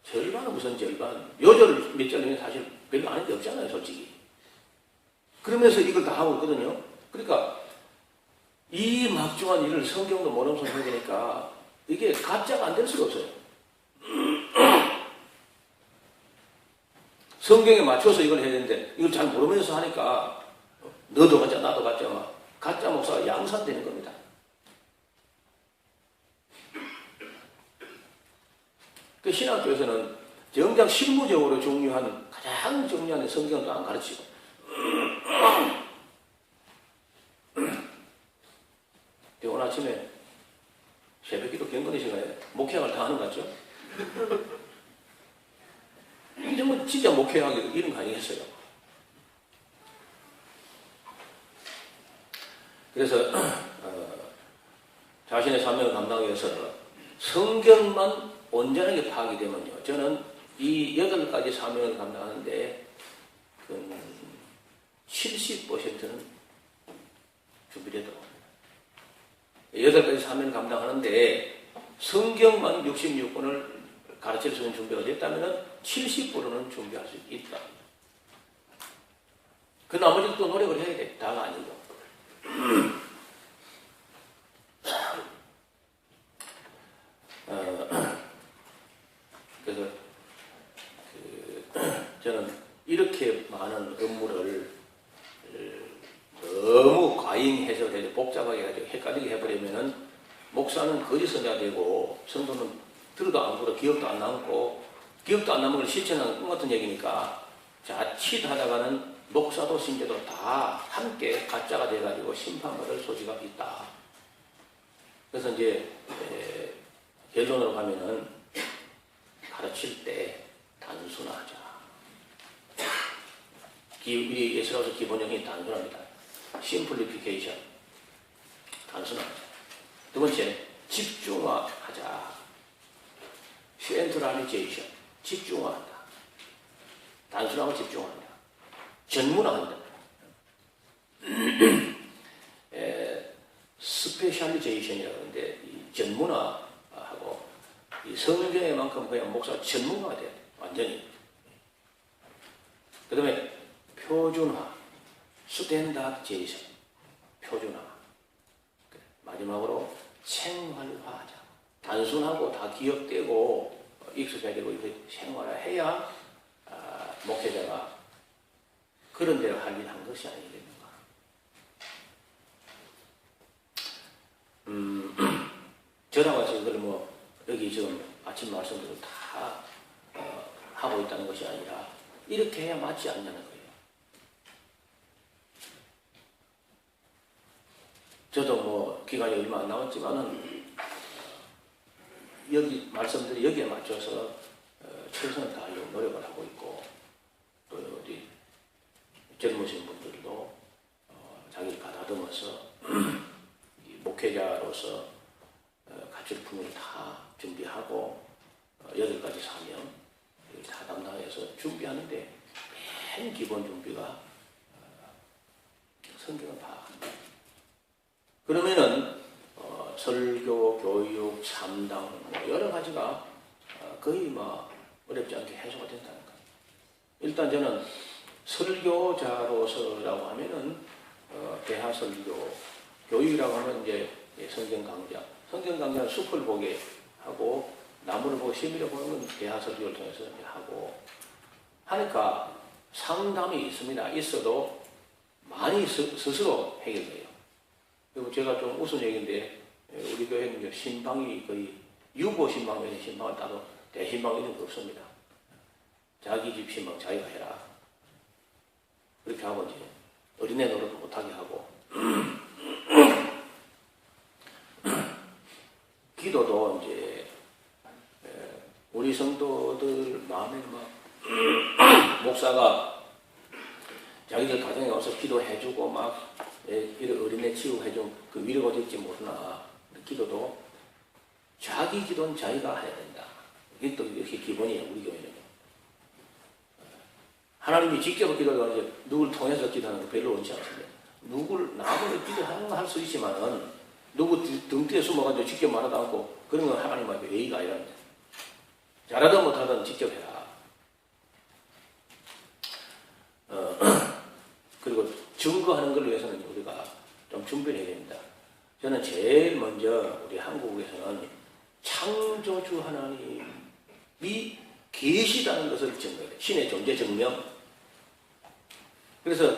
절반은 무슨 절반, 요절 몇 절이면 사실 별로 아는 게 없잖아요, 솔직히. 그러면서 이걸 다 하고 있거든요. 그러니까 이 막중한 일을 성경도 모르면서 해야 되니까 이게 가짜가 안 될 수가 없어요. 성경에 맞춰서 이걸 해야 되는데 이걸 잘 모르면서 하니까 너도 가짜 나도 가짜 막 가짜 목사가 양산되는 겁니다. 그 신학교에서는 정작 실무적으로 중요한 가장 중요한 성경도 안 가르치고 오늘 아침에 새벽기도 경건의 시간에 목회학을 다 하는 것 같죠? 정말 진짜 목회하기 이런 거 아니겠어요? 그래서 자신의 사명을 감당하기 위해서 성경만 온전하게 파악이 되면요. 저는 이 8가지 사명을 감당하는데 70%는 준비되더라고요. 8가지 사명을 감당하는데 성경만 66권을 가르칠 수 있는 준비가 됐다면 70%는 준비할 수 있다. 그 나머지도 또 노력을 해야 돼. 다가 아니고. 그래서 저는 이렇게 많은 업무를 너무 과잉해서 복잡하게 해가지고 헷갈리게 해버리면은 목사는 거짓 선자가 되고 성도는 들어도 안 보고 기억도 안 남고 기억도 안 남은 걸 실천하는 꿈 같은 얘기니까 자칫하다가는 목사도 신자도 다 함께 가짜가 돼가지고 심판받을 소지가 있다. 그래서 이제 결론으로 가면은 가르칠 때 단순하자. 우리 예수로서 기본적인 단순합니다. 심플리피케이션. 단순하자. 두 번째, 집중화하자. 센트럴리제이션. 집중화한다. 단순하고 집중화한다. 전문화한다. 스페셜리제이션이라고 하는데 이 전문화하고 이 성경에만큼 그냥 목사 전문화가 돼야 돼. 완전히. 그 다음에 표준화. 스탠다드제이션. 표준화. 마지막으로 생활화하자. 단순하고 다 기억되고 익숙해야 되고 이렇게 생활화해야 목회자가 그런 대로 할 일 한 것이 아니겠는가. 저랑 같이 그걸 뭐 여기 지금 아침 말씀대로 다 하고 있다는 것이 아니라 이렇게 해야 맞지 않냐는 거예요. 저도 뭐 기간이 얼마 안 남았지만은 여기 말씀들이 여기에 맞춰서 최선을 다하려고 노력을 하고 있고 또 어디 젊으신 분들도 자기를 가다듬어서 목회자로서 갖출 품을 다 준비하고 8가지 사명 다 담당해서 준비하는데 맨 기본 준비가 성경을 파악한다. 그러면은 설교, 교육, 참당 뭐 여러 가지가 거의 뭐 어렵지 않게 해소가 된다는 거예요. 일단 저는 설교자로서라고 하면은 대하설교, 교육이라고 하면 이제 성경 강좌, 성경 강좌는 숲을 보게 하고 나무를 보고 심의를 보는 건 대하설교를 통해서 이제 하고 하니까 상담이 있습니다. 있어도 많이 스스로 해결돼요. 그리고 제가 좀 웃은 얘기인데 우리 교회는 신방이 거의 유보 신방에 신방을 따로 대신방 이런 거 없습니다. 자기 집 신방 자기가 해라. 그렇게 하고 이제 어린애 노릇도 못하게 하고 성도들 마음에 막 목사가 자기들 가정에 와서 기도해주고 막 이런 어린애 치유해준 그 위로가 될지 모르나 기도도 자기 기도는 자기가 해야 된다. 이게 또 이렇게 기본이에요. 우리 교회는요. 하나님이 직접 기도하는 누구를 통해서 기도하는 거 별로 원치 않습니다. 누구를 나무를 기도하는 거 할 수 있지만은 누구 등 뒤에 숨어가지고 직접 말하지 않고 그런 건 하나님 앞에 예의가 아니랍니다. 잘하든 못하든 직접 해라. 그리고 증거하는 걸 위해서는 우리가 좀 준비를 해야 됩니다. 저는 제일 먼저 우리 한국에서는 창조주 하나님이 계시다는 것을 증거해야 돼요. 신의 존재 증명. 그래서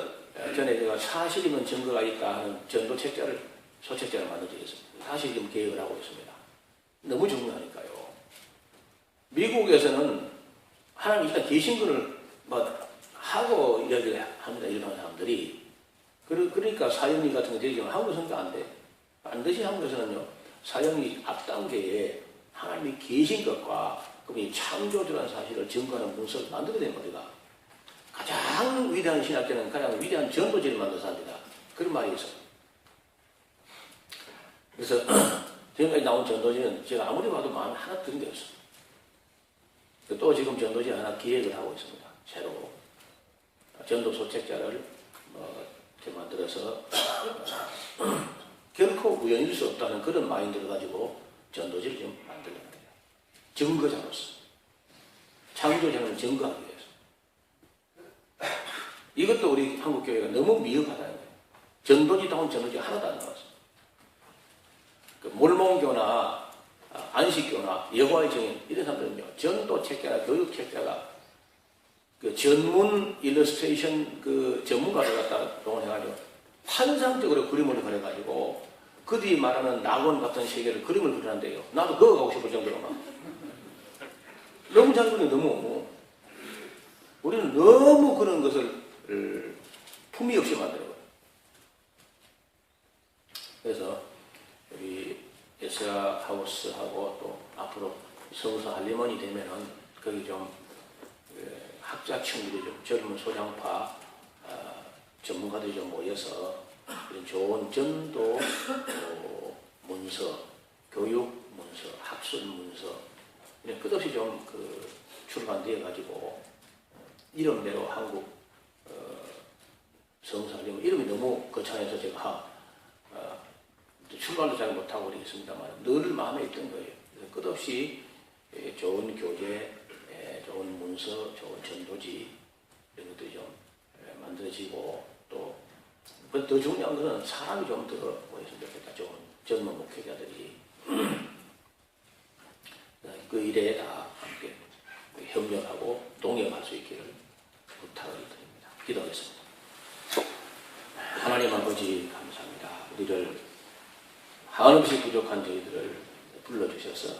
전에 제가 사실이면 증거가 있다 하는 전도 책자를 소책자를 만든 적이 있습니다. 다시 지금 계획을 하고 있습니다. 너무 중요하니까요. 미국에서는 하나님 일단 계신 분을 뭐 하고 이야기를 합니다. 일반 사람들이. 그러니까 사형리 같은 거 되지만 한국에서는 안 돼. 반드시 한국에서는요. 사형리 앞단계에 하나님이 계신 것과 그분이 창조주라는 사실을 증거하는 문서를 만들어야 됩니다. 우리가. 가장 위대한 신학자는 가장 위대한 전도지를 만들어서 합니다. 그런 말이 있어요. 그래서 지금까지 나온 전도지는 제가 아무리 봐도 마음에 하나 드는 게 없어요. 또 지금 전도지 하나 기획을 하고 있습니다. 새로 전도 소책자를 만들어서 결코 우연일 수 없다는 그런 마인드를 가지고 전도지를 좀 만들려고 해요. 증거자로서. 창조자는 증거하기 위해서. 이것도 우리 한국교회가 너무 미흡하다는 거예요. 전도지다운 전도지가 하나도 안 나왔어요. 그 몰몬교나 안식교나 여호와의 증인 이런 사람들은요. 전도 책자나 교육 책자가 그 전문 일러스트레이션 그 전문가를 갖다가 동원해가지고 환상적으로 그림을 그려가지고 그들이 말하는 낙원 같은 세계를 그림을 그리는데요. 나도 그거 가고 싶을 정도로 막 너무 잘 그리는 너무 우리는 너무 그런 것을 품위 없이 만들어요. 그래서 우리 에스라 하우스하고 또 앞으로 성서 할리몬이 되면은 거기 좀 학자 친구들이 좀 젊은 소장파 전문가들이 좀 모여서 이런 좋은 전도 문서, 교육 문서, 학술 문서 이런 끝없이 좀 그 출간되어 가지고 이름대로 한국 성서 할리몬 이름이 너무 거창해서 제가 출발도 잘 못하고 그러겠습니다만 늘 마음에 있던 거예요. 그래서 끝없이 좋은 교재, 좋은 문서, 좋은 전도지 이런 것들이 좀 만들어지고 또 더 중요한 것은 사람이 좀 더 모였으면 좋겠다. 좋은 젊은 목회자들이 그 일에 다 함께 협력하고 동역할 수 있기를 부탁을 드립니다. 기도하겠습니다. 하나님 아버지 감사합니다. 우리를 한없이 부족한 저희들을 불러주셔서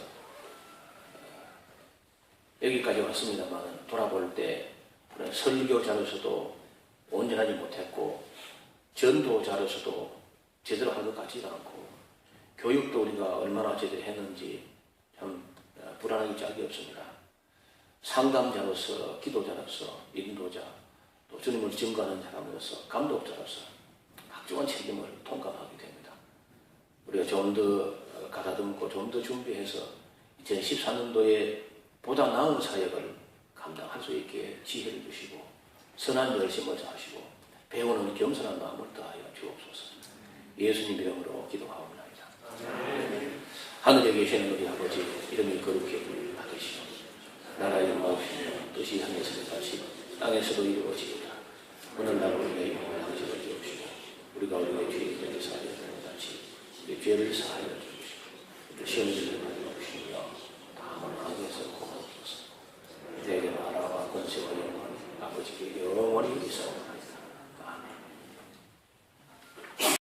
여기까지 왔습니다만 돌아볼 때 설교자로서도 온전하지 못했고 전도자로서도 제대로 한 것 같지도 않고 교육도 우리가 얼마나 제대로 했는지 참 불안하기 짝이 없습니다. 상담자로서 기도자로서 인도자 또 주님을 증거하는 사람으로서 감독자로서 각종한 책임을 통감하게 됩니다. 우리가 좀 더 가다듬고 좀 더 준비해서 2014년도에 보다 나은 사역을 감당할 수 있게 지혜를 주시고 선한 열심을 다하시고 배우는 겸손한 마음을 다하여 주옵소서. 예수님 이름으로 기도하옵나이다. 하늘에 계시는 우리 아버지 이름이 거룩히 받으시오. 나라의 마옵시며 뜻이 하늘에서 같이 땅에서도 이루어지이다. 오늘날 우리의 영혼을 당신을 주옵시고 우리가 우리의 죄인에게 사하여 같이 우리 죄를 사하여 주옵시고 시험을 받으시며 다음을 강에서 구하옵소서. 내게 나라와 권세와 영광 아버지께 영원히 있사옵나이다.